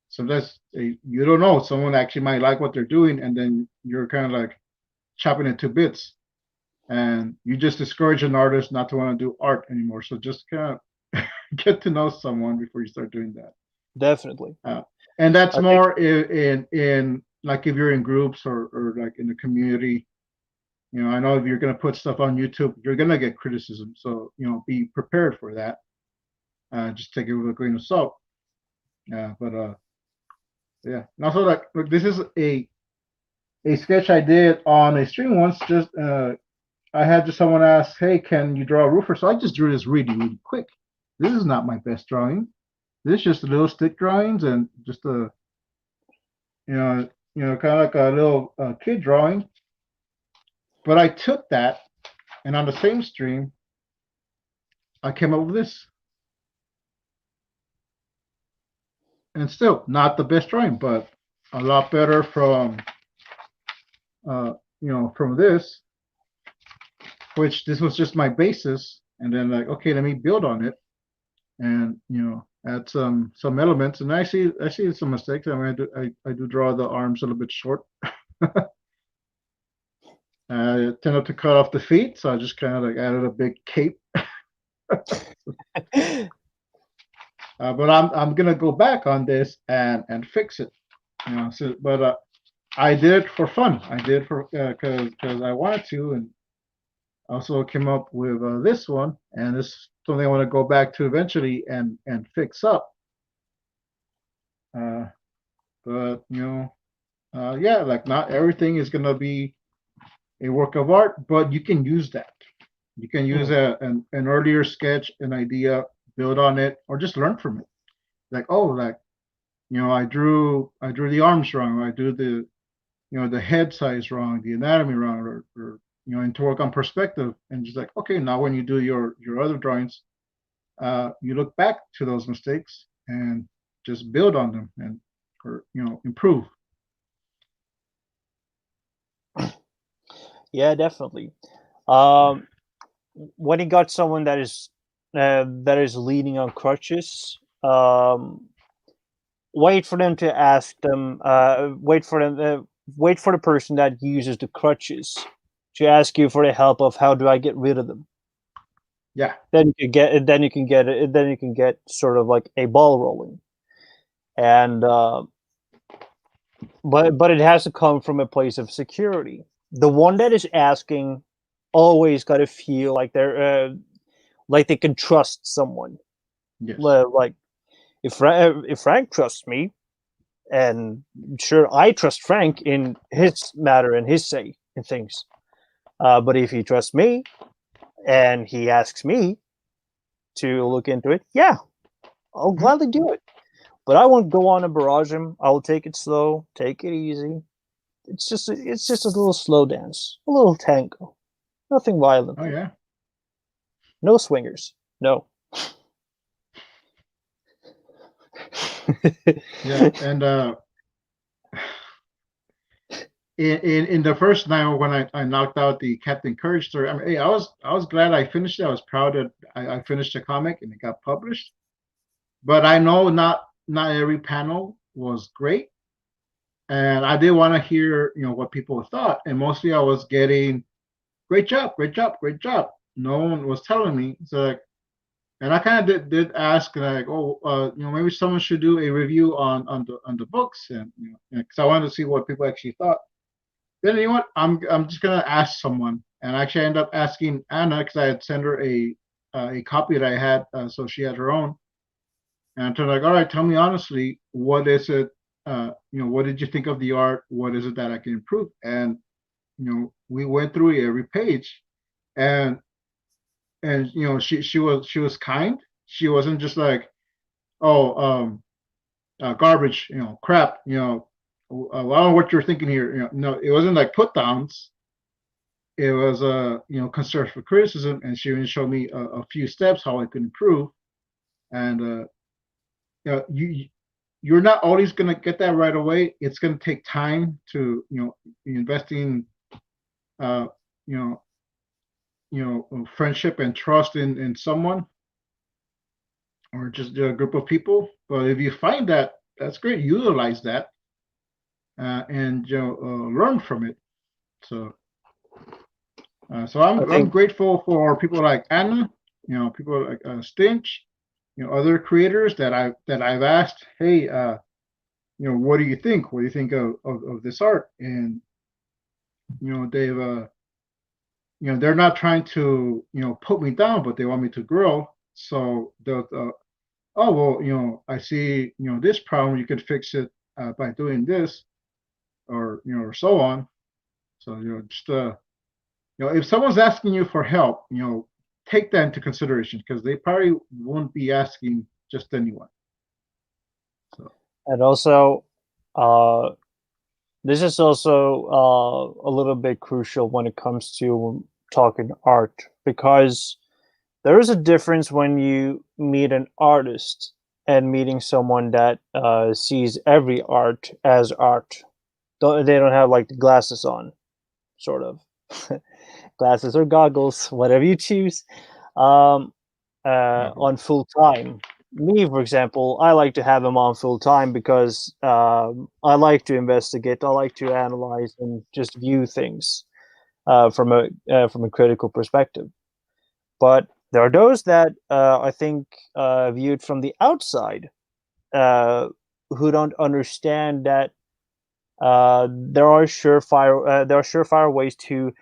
sometimes you don't know, someone actually might like what they're doing, and then you're kind of like chopping it to bits, and you just discourage an artist not to want to do art anymore. So just kind of get to know someone before you start doing that. definitely. And that's I think more in like if you're in groups or like in the community. I know if you're going to put stuff on YouTube, you're going to get criticism. So be prepared for that. Just take it with a grain of salt. But yeah. And also, like, look, this is a sketch I did on a stream once. Just I had just someone ask, "Hey, can you draw a roofer?" So I just drew this really quick. This is not my best drawing. This is just little stick drawings and just a kind of like a little kid drawing. But I took that, and on the same stream, I came up with this. And still not the best drawing, but a lot better from from this, which this was just my basis, and then like, okay, let me build on it, and add some elements. And I see some mistakes. I mean, I do draw the arms a little bit short. I tended to cut off the feet, so I just kind of like added a big cape. But I'm gonna go back on this and fix it. But I did it for fun. I did for because I wanted to, and also came up with this one, and this is something I want to go back to eventually and fix up. But yeah, like not everything is gonna be a work of art, but you can use that. You can use an earlier sketch, an idea, build on it, or just learn from it. Like, oh, like I drew the arms wrong. I do the head size wrong, the anatomy wrong, or and to work on perspective, and just like, okay, now when you do your other drawings, you look back to those mistakes and just build on them and or improve. yeah, definitely. Um, when you got someone that is leaning on crutches, wait for them to ask them. Wait for them. Wait for the person that uses the crutches to ask you for the help of how do I get rid of them. Yeah. Then you can get. Then you can get it. Then you can get sort of like a ball rolling, and but it has to come from a place of security. The one that is asking always got to feel like they can trust someone. Yes. Like if Frank trusts me, And sure, I trust Frank in his matter and his say in things. But if he trusts me and he asks me to look into it, yeah, I'll gladly do it. But I won't go on and barrage him. I will take it slow, take it easy. It's just a little slow dance, a little tango, nothing violent. Oh yeah. No swingers, no. Yeah, and in the first night when I knocked out the Captain Courage story, I mean, hey, I was glad I finished it. I was proud that I finished the comic and it got published. But I know not every panel was great, and I did want to hear what people thought. And mostly I was getting great job, great job, great job. No one was telling me. So like, and I kind of did ask like, oh, maybe someone should do a review on the books, and because I wanted to see what people actually thought. Then you know what? I'm just gonna ask someone, and actually I ended up asking Anna because I had sent her a copy that I had, so she had her own. And I told her like, all right, tell me honestly, what is it? What did you think of the art? What is it that I can improve? And we went through every page, and she was kind. She wasn't just like, oh, garbage, crap, I don't know what you're thinking here. No, it wasn't like put downs. It was constructive criticism, and she even showed me a few steps how I could improve. And you're not always gonna get that right away. It's gonna take time to investing uh you friendship and trust in someone or just a group of people. But if you find that, that's great. Utilize that and learn from it. So I'm grateful for people like Anna, people like Stinch, other creators that I've asked, hey, what do you think? What do you think of this art? And they've they're not trying to put me down, but they want me to grow. So they'll oh well, I see this problem, you could fix it by doing this, or or so on. So just if someone's asking you for help, take that into consideration because they probably won't be asking just anyone. So. And also, this is also a little bit crucial when it comes to talking art, because there is a difference when you meet an artist and meeting someone that sees every art as art. They don't have like the glasses on, sort of. Glasses or goggles, whatever you choose, on full time. Me, for example, I like to have them on full time because I like to investigate, I like to analyze and just view things from a critical perspective. But there are those that I think viewed from the outside who don't understand that there are surefire ways to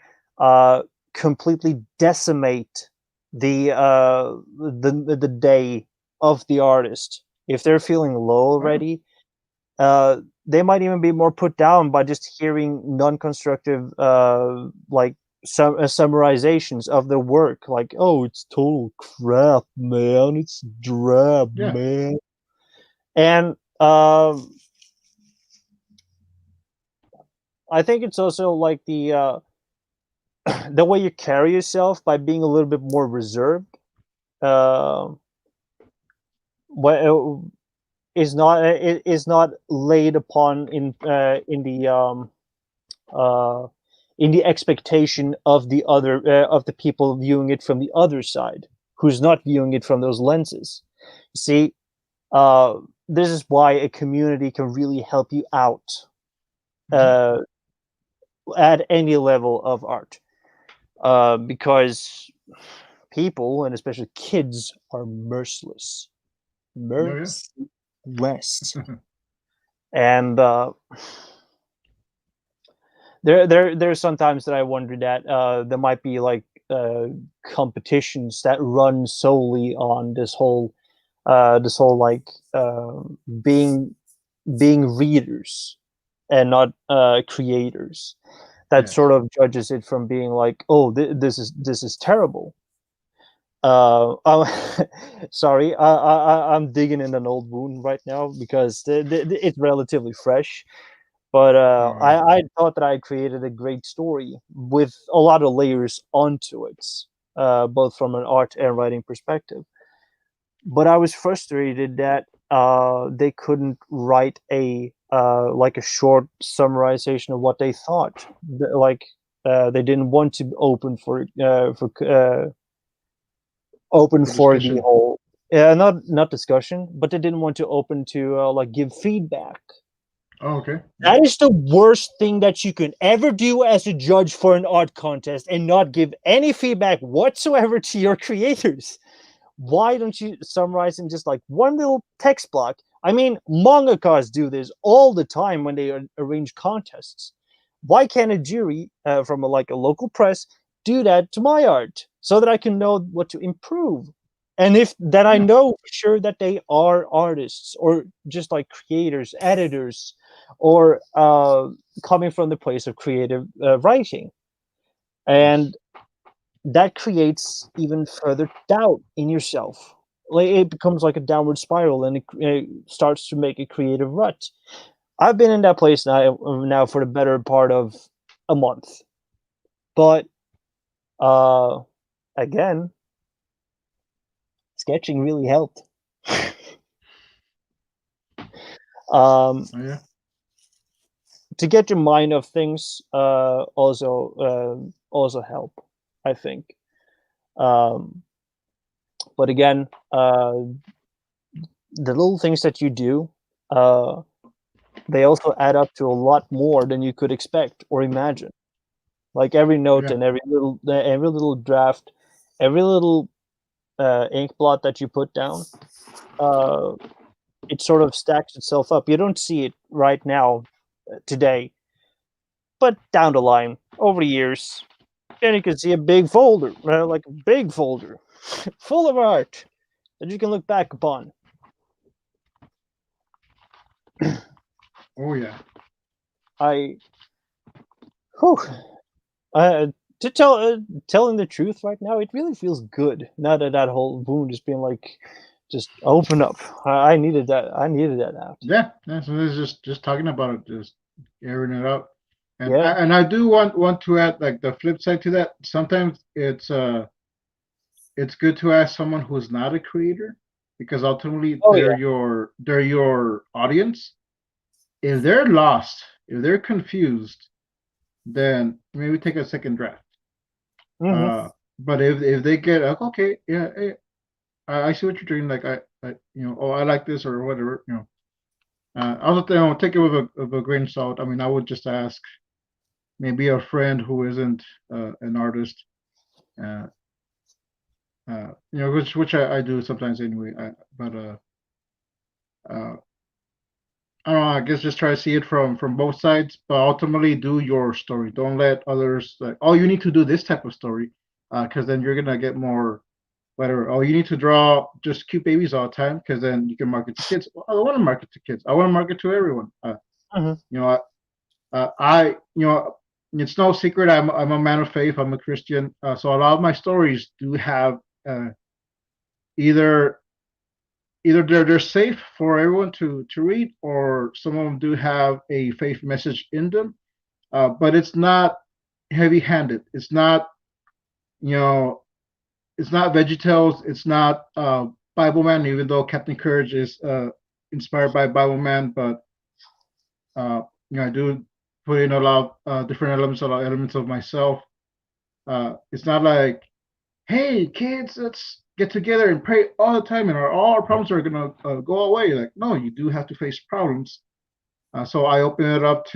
completely decimate the day of the artist. If they're feeling low already, they might even be more put down by just hearing non-constructive like summarizations of their work, like, oh, it's total crap, man, it's drab, man. And I think it's also like the the way you carry yourself by being a little bit more reserved is not laid upon in the expectation of the other of the people viewing it from the other side, who's not viewing it from those lenses. See, this is why a community can really help you out at any level of art, because people, and especially kids, are merciless. And there's sometimes that I wonder that there might be like competitions that run solely on this whole like being being readers and not creators that Yes. sort of judges it from being like, oh, this is terrible. Sorry, I'm digging in an old wound right now because it's relatively fresh. But Oh, yeah. I thought that I created a great story with a lot of layers onto it, both from an art and writing perspective. But I was frustrated that they couldn't write a like a short summarization of what they thought. Like they didn't want to open For for the discussion. whole not discussion, but they didn't want to open to like give feedback. Oh, okay. Yeah. That is the worst thing that you can ever do as a judge for an art contest and not give any feedback whatsoever to your creators. Why don't you summarize in just like one little text block? I mean, mangakas do this all the time when they arrange contests. Why can't a jury from like a local press do that to my art so that I can know what to improve? And if that I Yeah. know for sure that they are artists or just like creators, editors, or coming from the place of creative writing. Yes. And that creates even further doubt in yourself. Like it becomes like a downward spiral, and it starts to make a creative rut. I've been in that place now for the better part of a month, but uh, again, sketching really helped. Oh, yeah. To get your mind off things also help, I think. Um, but again, the little things that you do, uh, they also add up to a lot more than you could expect or imagine. Like every note Yeah. and every little draft, every little ink blot that you put down, uh, it sort of stacks itself up. You don't see it right now, today, but down the line, over the years, then you can see a big folder, like a big folder, full of art that you can look back upon. Oh, yeah. I, whew, uh, to telling the truth right now, it really feels good now that that whole wound has been like just open up. I needed that. I needed that out. Yeah. Yeah. So this is just talking about it, just airing it out. Yeah. And I do want to add like the flip side to that. Sometimes it's good to ask someone who's not a creator because ultimately Oh yeah. they're your audience. If they're lost, if they're confused, then maybe take a second draft. Hmm. But if they get okay, yeah, hey, I see what you're doing. Like oh, I like this or whatever. Also take it with a grain of salt. I mean, I would just ask maybe a friend who isn't an artist. Uh, which I do sometimes anyway. But uh, I don't know. I guess just try to see it from both sides, but ultimately do your story. Don't let others like, oh, you need to do this type of story, because then you're gonna get more whatever. Oh, you need to draw just cute babies all the time, because then you can market to kids. Well, I don't want to market to kids. I want to market to everyone. Hmm. You know, I it's no secret. I'm a man of faith. I'm a Christian. So a lot of my stories do have uh, either they're safe for everyone to read, or some of them do have a faith message in them. But it's not heavy-handed. It's not you know it's not VeggieTales. It's not Bible Man, even though Captain Courage is inspired by Bible Man. But I do put in a lot of different elements, a lot of elements of myself. It's not like, hey kids, let's get together and pray all the time, and all our problems are gonna go away. Like, no, you do have to face problems. So I open it up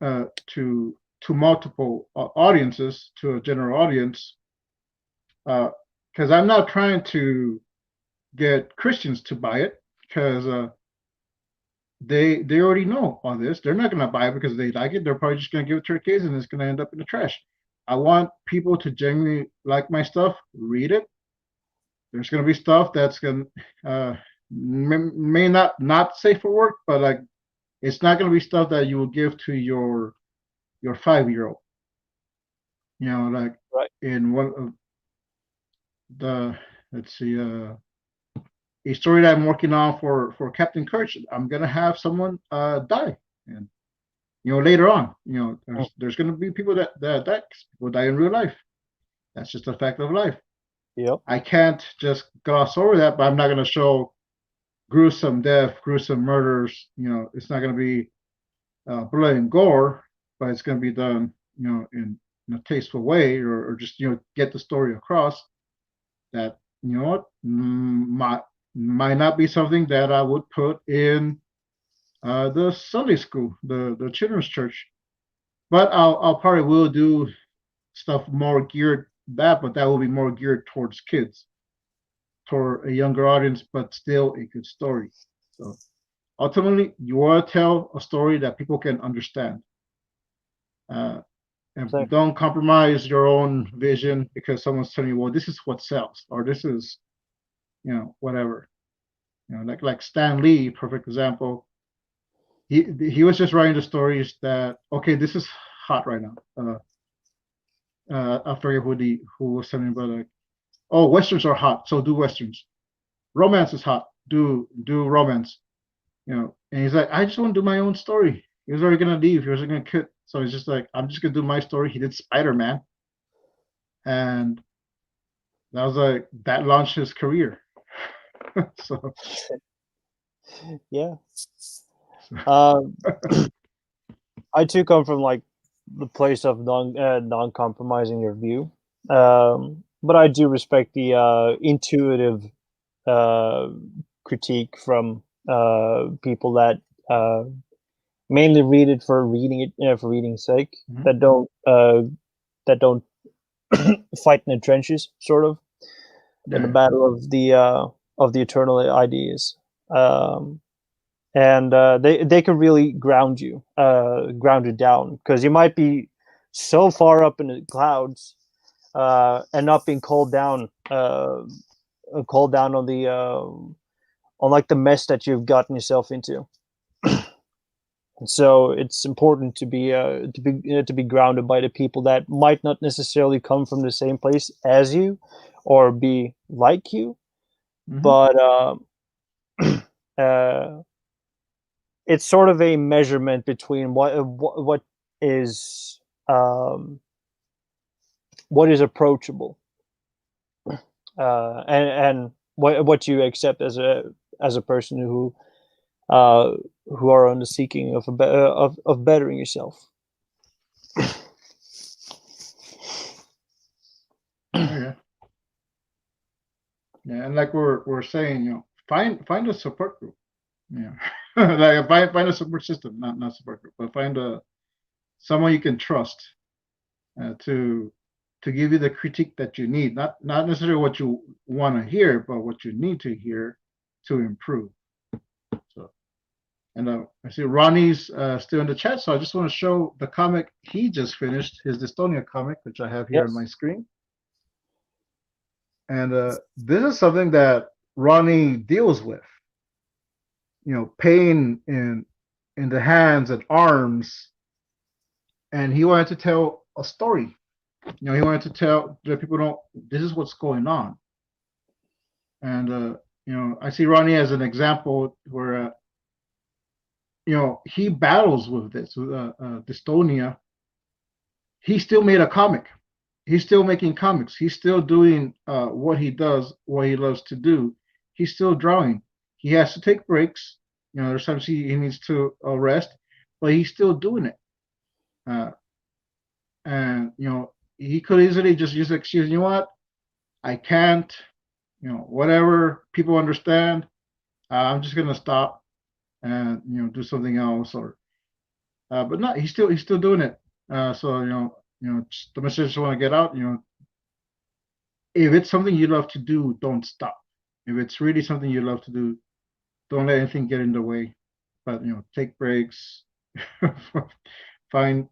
uh, to multiple audiences, to a general audience, because I'm not trying to get Christians to buy it, because they already know all this. They're not gonna buy it because they like it. They're probably just gonna give it to their kids, and it's gonna end up in the trash. I want people to genuinely like my stuff, read it. There's gonna be stuff that's gonna may not safe for work, but like it's not going to be stuff that you will give to your 5-year-old. You know, like Right. in one of the let's see, a story that I'm working on for Captain Courage. I'm gonna have someone die, and later on, there's gonna be people that will die in real life. That's just a fact of life. Yep. I can't just gloss over that, but I'm not gonna show gruesome death, gruesome murders. It's not gonna be blood and gore, but it's gonna be done, in a tasteful way, or just get the story across. That what might not be something that I would put in the Sunday school, the children's church, but I'll probably will do stuff more geared but that will be more geared towards kids, for a younger audience, but still a good story. So ultimately, you want to tell a story that people can understand. And don't compromise your own vision because someone's telling you, well, this is what sells, or this is, whatever. Like Stan Lee, perfect example. He was just writing the stories that, okay, this is hot right now. I forget who was telling me about, like, oh, westerns are hot, so do westerns. Romance is hot, do romance. And he's like, I just want to do my own story. He was already gonna leave. He was gonna quit. So he's just like, I'm just gonna do my story. He did Spider-Man, and that was like that launched his career. So yeah. I too come from like the place of non-compromising your view, but I do respect the intuitive critique from people that mainly read it for reading it for reading's sake, Mhm. that don't fight in the trenches, sort of, in the battle of the eternal ideas. And they can really ground you down, because you might be so far up in the clouds and not being called down on the on like the mess that you've gotten yourself into. So it's important to be grounded by the people that might not necessarily come from the same place as you or be like you, Mhm. but it's sort of a measurement between what is approachable, and what you accept as a person who are on the seeking of bettering yourself. Yeah. Yeah, and like we're saying, find a support group. Yeah. Like find a support system, not support group, but find someone you can trust to give you the critique that you need, not necessarily what you want to hear, but what you need to hear to improve. So, and I see Ronnie's still in the chat, so I just want to show the comic he just finished, his Dystonia comic, which I have here on my screen. And this is something that Ronnie deals with. Pain in the hands and arms, and he wanted to tell a story. He wanted to tell that people this is what's going on. And I see Ronnie as an example where he battles with this, with dystonia. He still made a comic. He's still making comics. He's still doing what he does, what he loves to do. He's still drawing. He has to take breaks. There's times he needs to rest, but he's still doing it. And he could easily just use the excuse, you know what, I can't, whatever, people understand. I'm just gonna stop and do something else, or but not. He's still doing it. So the message I want to get out. If it's something you love to do, don't stop. If it's really something you love to do, don't let anything get in the way. But take breaks, find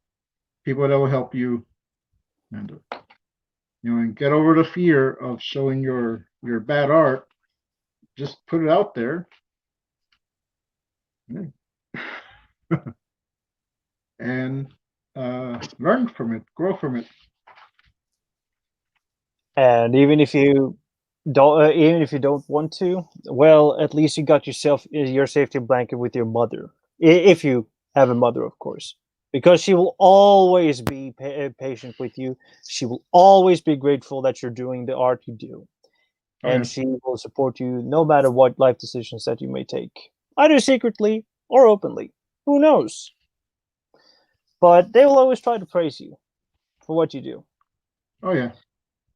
people that will help you, and and get over the fear of showing your bad art just put it out there. And learn from it, grow from it. And even if you don't want to, well, at least you got yourself your safety blanket with your mother, if you have a mother, of course, because she will always be patient with you. She will always be grateful that you're doing the art you do, and she will support you no matter what life decisions that you may take, either secretly or openly. Who knows? But they will always try to praise you for what you do. Oh yeah.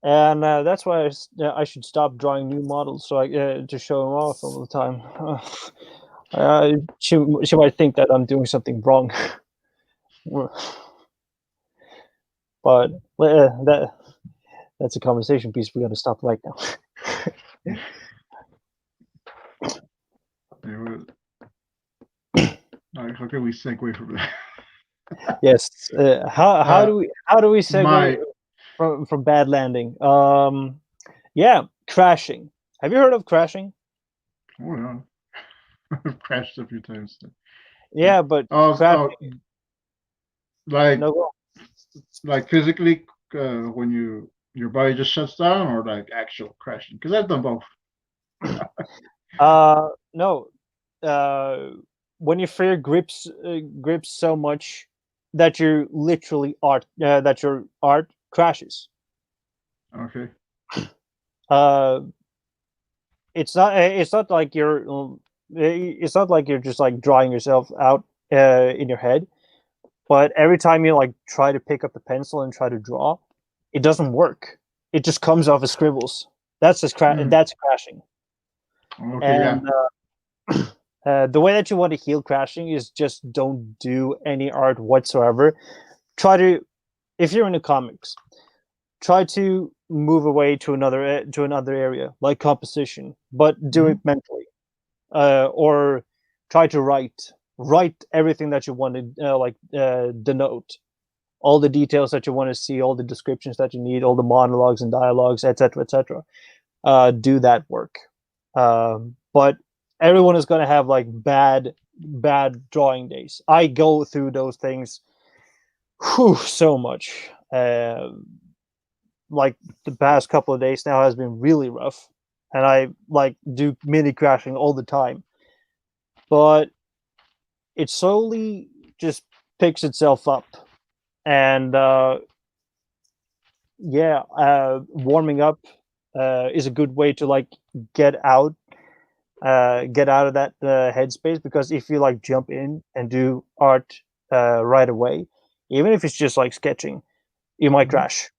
And that's why I should stop drawing new models so I to show them off all the time. She might think that I'm doing something wrong. But that's a conversation piece we're going to stop right now. How can we segue from that? Yes. How do we segue from bad landing? Yeah, crashing. Have you heard of crashing? Oh yeah. I've crashed a few times. Yeah, but crashing, like physically when your body just shuts down, or like actual crashing? Because I've done both. No. When your fear grips so much that you literally that your art crashes. Okay. It's not like you're just like drawing yourself out in your head, but every time you like try to pick up the pencil and try to draw, it doesn't work. It just comes off as scribbles. That's just that's crashing. Okay. And the way that you want to heal crashing is just don't do any art whatsoever. Try to, if you're into comics, try to move away to another area like composition, but do it mentally, or try to write everything that you want to denote, all the details that you want to see, all the descriptions that you need, all the monologues and dialogues, etc., etc. Do that work, but everyone is going to have like bad drawing days. I go through those things so much. Like the past couple of days now has been really rough, and I like do mini crashing all the time, but it slowly just picks itself up. And warming up is a good way to like get out of that headspace, because if you like jump in and do art right away, even if it's just like sketching, you might crash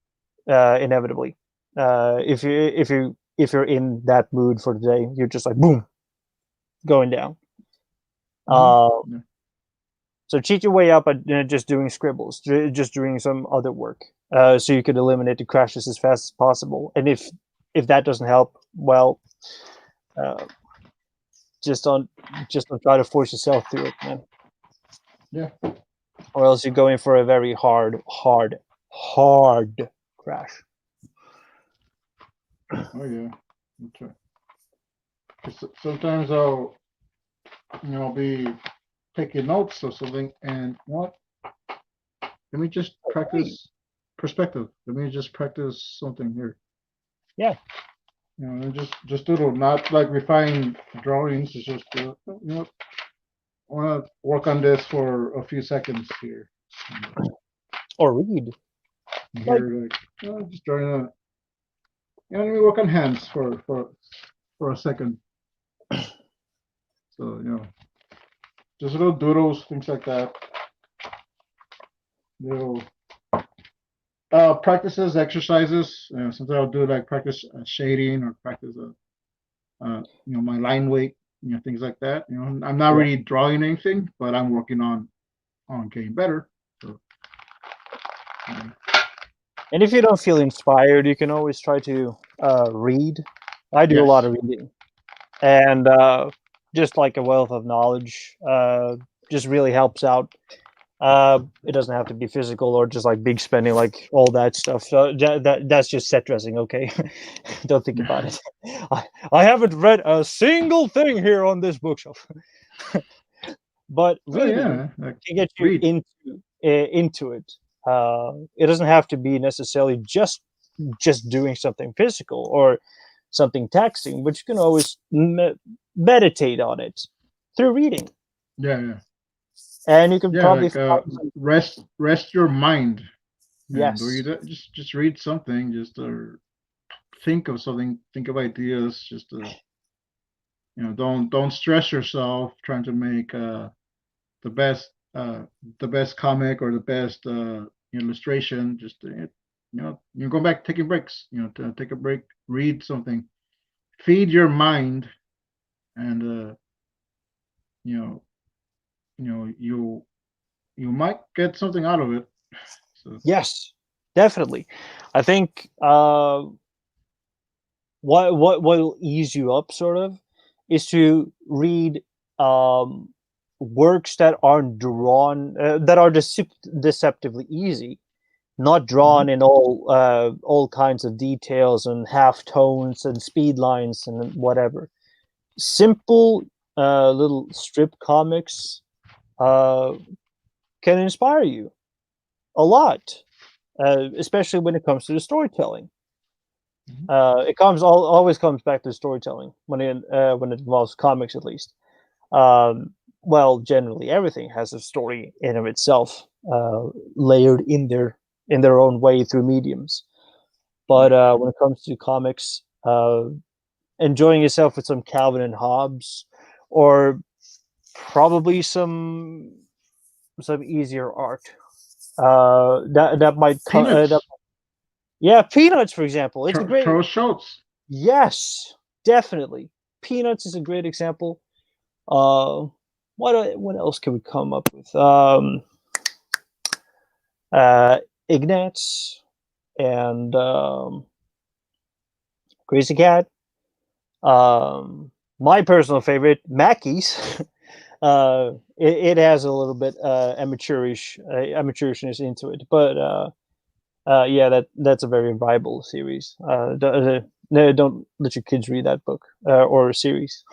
inevitably. If you're in that mood for the day, you're just like boom, going down. So cheat your way up at just doing scribbles, just doing some other work, so you can eliminate the crashes as fast as possible. And if that doesn't help, well, just don't try to force yourself through it, man. Yeah. Or else you're going for a very hard crash. Oh yeah. Okay. Sometimes I'll be taking notes or something, and what? Let me just practice perspective. Let me just practice something here. Yeah. Just doodle, not like refined drawings. It's just I want to work on this for a few seconds here. Or read. Here, just drawing let me work on hands for a second. So just little doodles, things like that. Little practices, exercises. Sometimes I'll do like practice shading, or practice my line weight, things like that. I'm not really drawing anything, but I'm working on getting better. So, and if you don't feel inspired, you can always try to read. I do a lot of reading, and just like a wealth of knowledge just really helps out. It doesn't have to be physical or just like big spending, like all that stuff. So that's just set dressing. Okay, don't think about it. I haven't read a single thing here on this bookshelf. But Oh reading yeah, like can get you read. into it. It doesn't have to be necessarily just doing something physical or something taxing, but you can always meditate on it through reading, Yeah, yeah, and you can yeah. probably Like find some, rest your mind, and or you yes, just read something, just think of something, think of ideas, just don't stress yourself trying to make the best uh the best comic or the best illustration. Just you go back taking breaks, to take a break, read something, feed your mind, and you know you might get something out of it. So yes, definitely. I think what will ease you up sort of is to read um works that aren't drawn that are deceptively easy, not mhm. drawn in all kinds of details and half tones and speed lines and whatever. Simple little strip comics uh can inspire you a lot, especially when it comes to the storytelling. Mhm. Always comes back to storytelling when it involves comics, at least. Um, well, generally everything has a story in of itself, layered in their own way through mediums. But Right. when it comes to comics, enjoying yourself with some Calvin and Hobbes, or probably some easier art. That might come. Peanuts. Yeah, Peanuts, for example. It's a great. Charles Schultz. Yes, definitely. Peanuts is a great example. Uh, what else can we come up with? Ignatz and Crazy Cat. My personal favorite, Mackey's. It has a little bit amateurishness into it, but yeah, that's a very viable series. No, don't let your kids read that book or series.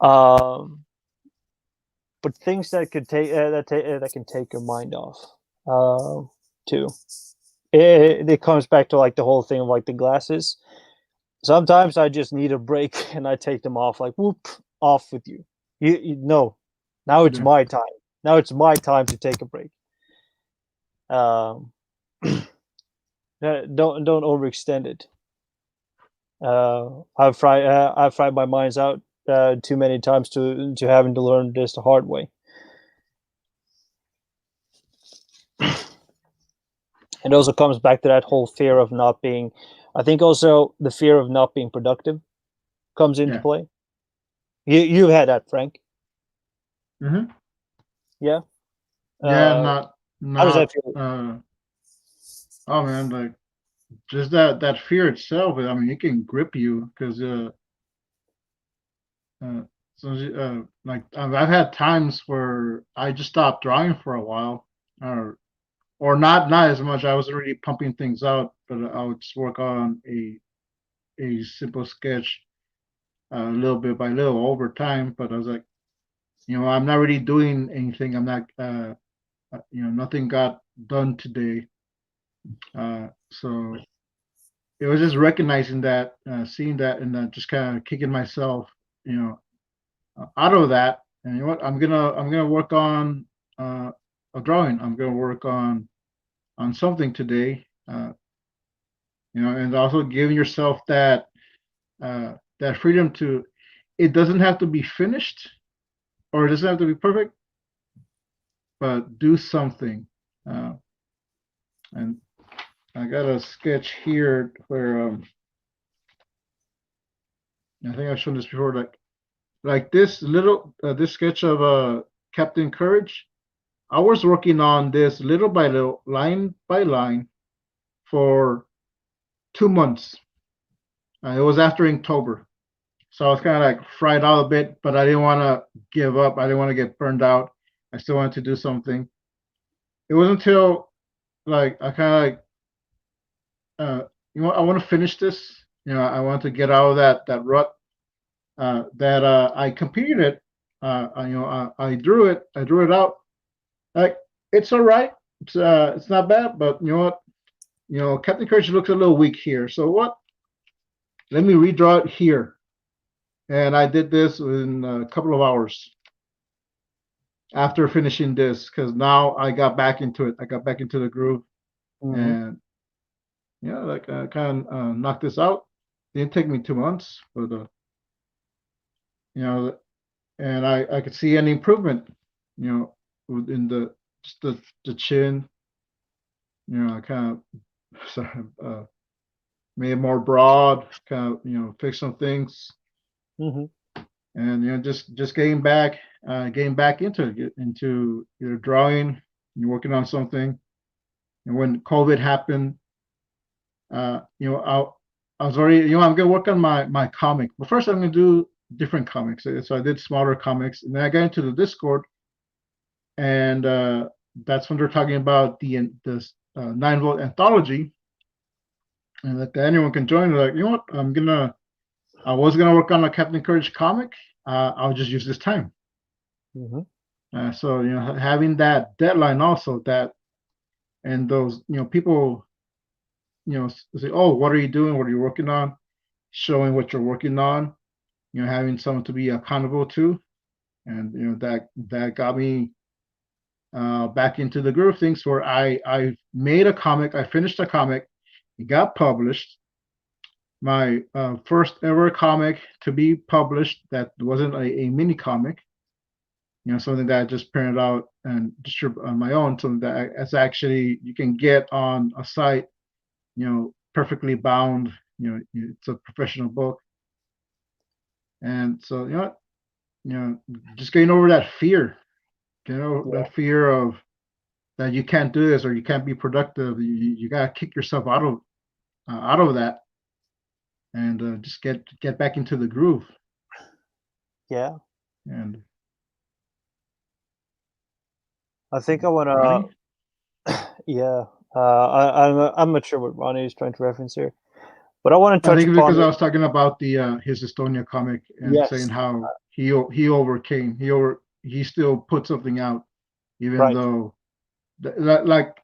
Um, but things that could take that can take your mind off too. It comes back to like the whole thing of like the glasses. Sometimes I just need a break and I take them off, like whoop, off with you. You no, now it's Yeah. my time. Now it's my time to take a break. Um, don't overextend it. I've fried my minds out too many times to having to learn this the hard way. It also comes back to that whole fear of not being. I think also the fear of not being productive comes into Yeah. play. You've had that, Frank. Hmm. Yeah. Yeah. Uh, how does that Not. feel? Oh man, like just that fear itself. I mean, it can grip you because uh, so like I've had times where I just stopped drawing for a while, or not as much. I was already pumping things out, but I would just work on a simple sketch little bit by little over time. But I was like, I'm not really doing anything. I'm not, nothing got done today. So it was just recognizing that, seeing that, and then just kind of kicking myself, you know, out of that. And you know what? I'm gonna work on a drawing. I'm gonna work on something today. And also giving yourself that freedom to. It doesn't have to be finished, or it doesn't have to be perfect, but do something. Uh, and I got a sketch here where I think I've shown this before. Like this sketch of Captain Courage. I was working on this little by little, line by line, for 2 months. It was after Inktober, so I was kind of like fried out a bit, but I didn't want to give up. I didn't want to get burned out. I still wanted to do something. it wasn't until like I kind of like I want to finish this. I want to get out of that rut. That I completed it. I drew it. I drew it out. Like it's all right. It's not bad. But you know what? Captain Courage looks a little weak here. So what? Let me redraw it here. And I did this in a couple of hours after finishing this, because now I got back into it. I got back into the groove, and like I kind of knocked this out. Didn't take me 2 months, but and I could see an improvement, in just the chin. I kind of made it more broad, kind of fix some things, and just getting back into your drawing. You're working on something, and when COVID happened, I was already, I'm gonna work on my comic, but first I'm gonna do different comics. So I did smaller comics, and then I got into the Discord, and that's when they're talking about the 9-volt anthology, and that anyone can join. They're like, you know what, I was gonna work on a Captain Courage comic. I'll just use this time. So having that deadline also, that and those people say, oh, what are you doing? What are you working on? Showing what you're working on. Having someone to be accountable to, and that got me back into the groove of things, where I made a comic. I finished a comic. It got published. My first ever comic to be published that wasn't a mini comic. Something that I just printed out and distribute on my own. Something that it's actually you can get on a site, perfectly bound. It's a professional book. And so just getting over that fear, that fear of that you can't do this or you can't be productive. You gotta kick yourself out of that, and just get back into the groove. Yeah. And I think I want to. Yeah. I'm not sure what Ronnie is trying to reference here, but I want to touch I think upon because I was talking about the his Estonia comic and saying how he overcame, he still put something out, even though like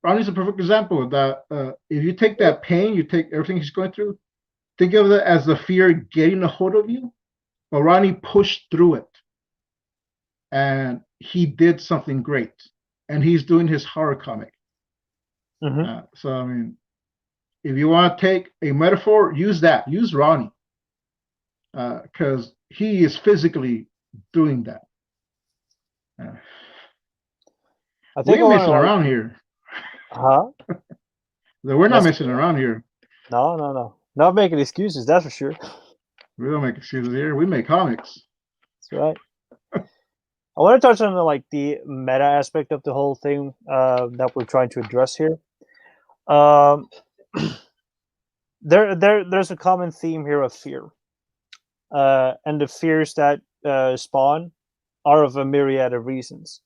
Ronnie's a perfect example that if you take that pain, you take everything he's going through, think of it as the fear getting a hold of you, but Ronnie pushed through it, and he did something great, and he's doing his horror comic. So I mean, if you want to take a metaphor, use Ronnie, because he is physically doing that. I think we're messing around here. We're not messing around here. No. Not making excuses, that's for sure. We don't make excuses here. We make comics. That's right. I want to touch on the meta aspect of the whole thing that we're trying to address here. There's a common theme here of fear, and the fears that spawn are of a myriad of reasons.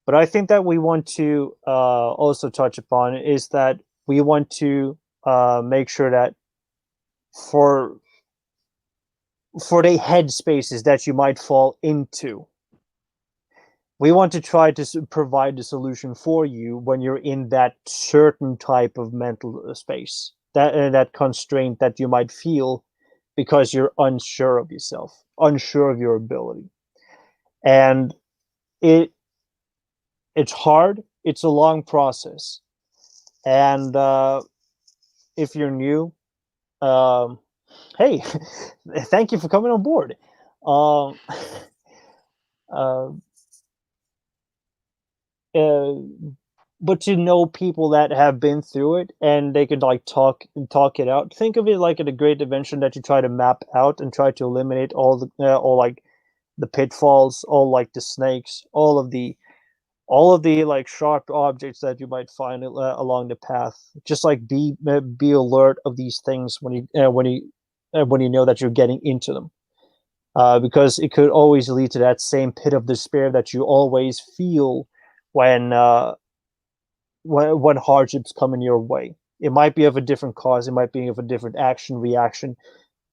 But I think that we want to also touch upon is that we want to make sure that for the headspaces that you might fall into, we want to try to provide the solution for you when you're in that certain type of mental space, that constraint that you might feel because you're unsure of yourself, unsure of your ability. And it's hard. It's a long process. And if you're new, hey, thank you for coming on board. But to know people that have been through it and they could talk it out. Think of it like a great invention that you try to map out and try to eliminate all the pitfalls, all the snakes, all of the sharp objects that you might find along the path. Just be alert of these things when you know that you're getting into them, because it could always lead to that same pit of despair that you always feel when hardships come in your way. It might be of a different cause, it might be of a different action reaction,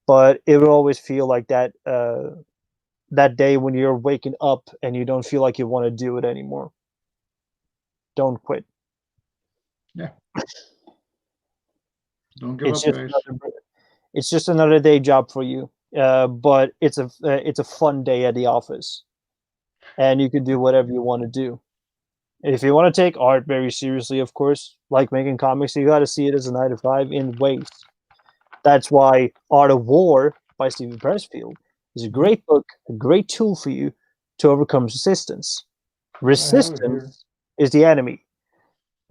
but it will always feel like that that day when you're waking up and you don't feel like you want to do it anymore. Don't quit. Yeah. Don't give up, guys. It's just another day job for you, but it's a fun day at the office, and you can do whatever you want to do. If you want to take art very seriously, of course, like making comics, you got to see it as a 9 to 5 in ways. That's why Art of War by Stephen Pressfield is a great book, a great tool for you to overcome resistance. Resistance is the enemy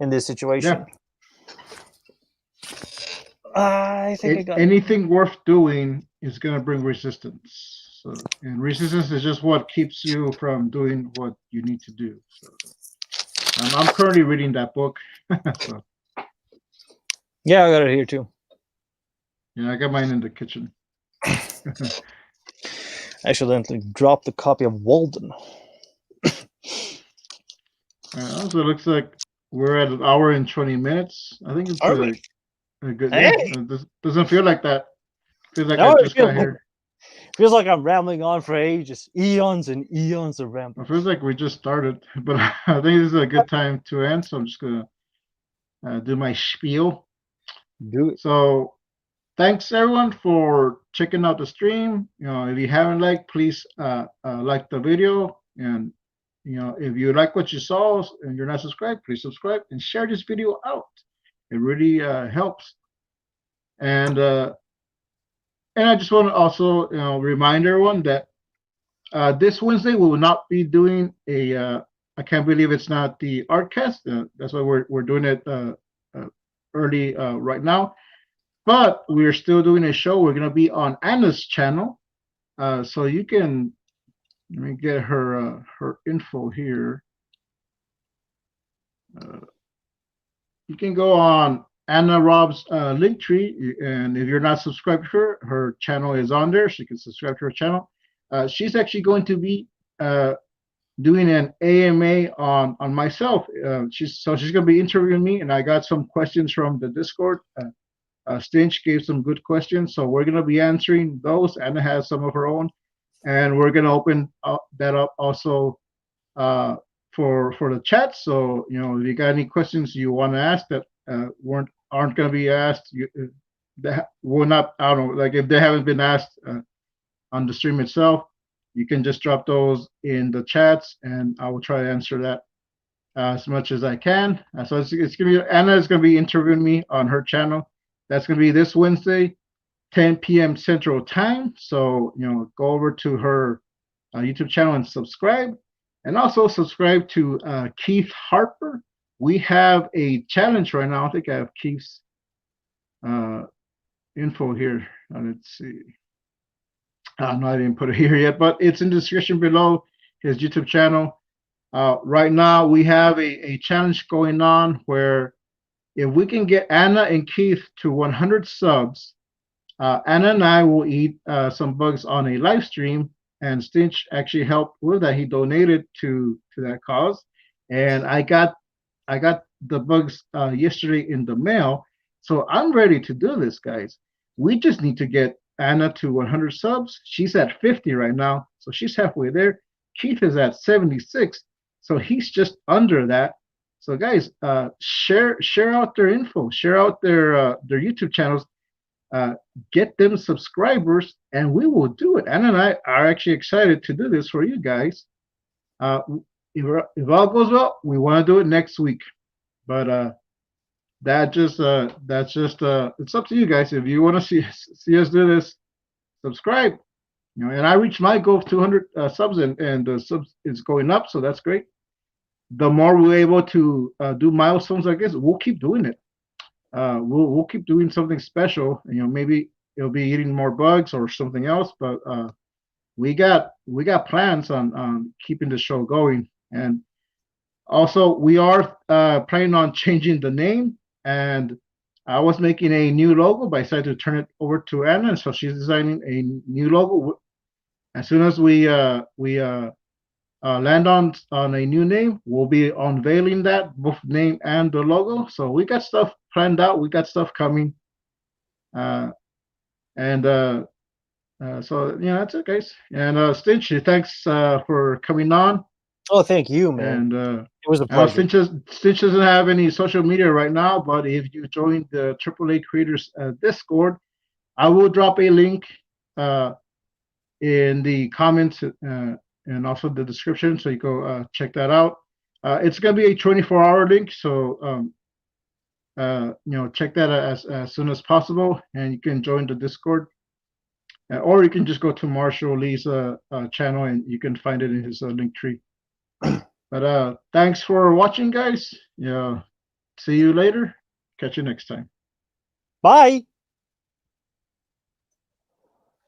in this situation. Yeah. I think I got anything worth doing is going to bring resistance. So, and resistance is just what keeps you from doing what you need to do. So, I'm currently reading that book. So. Yeah, I got it here too. Yeah, I got mine in the kitchen. I accidentally dropped the copy of Walden. Also, it looks like we're at 1 hour and 20 minutes. I think it's a good. Hey! Yeah, it doesn't feel like that. Feels like I just got here. Feels like I'm rambling on for ages, eons and eons of rambling. It feels like we just started, but I think this is a good time to end. So I'm just gonna do my spiel. Do it. So thanks everyone for checking out the stream. If you haven't liked, please like the video, and if you like what you saw and you're not subscribed, please subscribe and share this video out. It really helps. And I just want to also remind everyone that this Wednesday we will not be doing a. I can't believe it's not the ArtCast. That's why we're doing it early right now. But we're still doing a show. We're gonna be on Anna's channel, so you can. Let me get her info here. You can go on Anna Raub's link tree, and if you're not subscribed to her channel is on there, so you can subscribe to her channel. She's actually going to be doing an AMA on myself. She's going to be interviewing me, and I got some questions from the Discord. Stinch gave some good questions, so we're going to be answering those. Anna has some of her own, and we're going to open that up also for the chat. So if you got any questions you want to ask that aren't going to be asked, that will not. I don't know, like if they haven't been asked on the stream itself, you can just drop those in the chats, and I will try to answer that as much as I can. So it's going to be Anna is going to be interviewing me on her channel. That's going to be this Wednesday, 10 p.m. Central Time. So go over to her YouTube channel and subscribe, and also subscribe to Keith Harper. We have a challenge right now. I think I have Keith's info here. Let's see. No, I didn't put it here yet, but it's in the description below his YouTube channel. Right now, we have a challenge going on where if we can get Anna and Keith to 100 subs, Anna and I will eat some bugs on a live stream, and Stinch actually helped with that. He donated to that cause, and I got the bugs yesterday in the mail, so I'm ready to do this, guys. We just need to get Anna to 100 subs. She's at 50 right now, so she's halfway there. Keith is at 76, so he's just under that. So guys, share out their info, share out their YouTube channels, get them subscribers, and we will do it. Anna and I are actually excited to do this for you guys. If all goes well, we want to do it next week, but that's just it's up to you guys. If you want to see us do this, subscribe. And I reached my goal of 200 subs, and the subs is going up, so that's great. The more we're able to do milestones like this, we'll keep doing it. We'll keep doing something special. Maybe it'll be eating more bugs or something else, but we got plans on keeping the show going. And also, we are planning on changing the name. And I was making a new logo, but I decided to turn it over to Anna, so she's designing a new logo. As soon as we land on a new name. We'll be unveiling that, both name and the logo. So we got stuff planned out. We got stuff coming. And so that's it, guys. And Stinch, thanks for coming on. Oh, thank you, man. And it was a pleasure. Stitch doesn't have any social media right now, but if you join the AAA Creators Discord, I will drop a link in the comments and also the description, so you go check that out. It's gonna be a 24-hour link, so check that as soon as possible, and you can join the Discord. Or you can just go to Marshall Lee's channel, and you can find it in his link tree. But thanks for watching, guys. See you later. Catch you next time. Bye.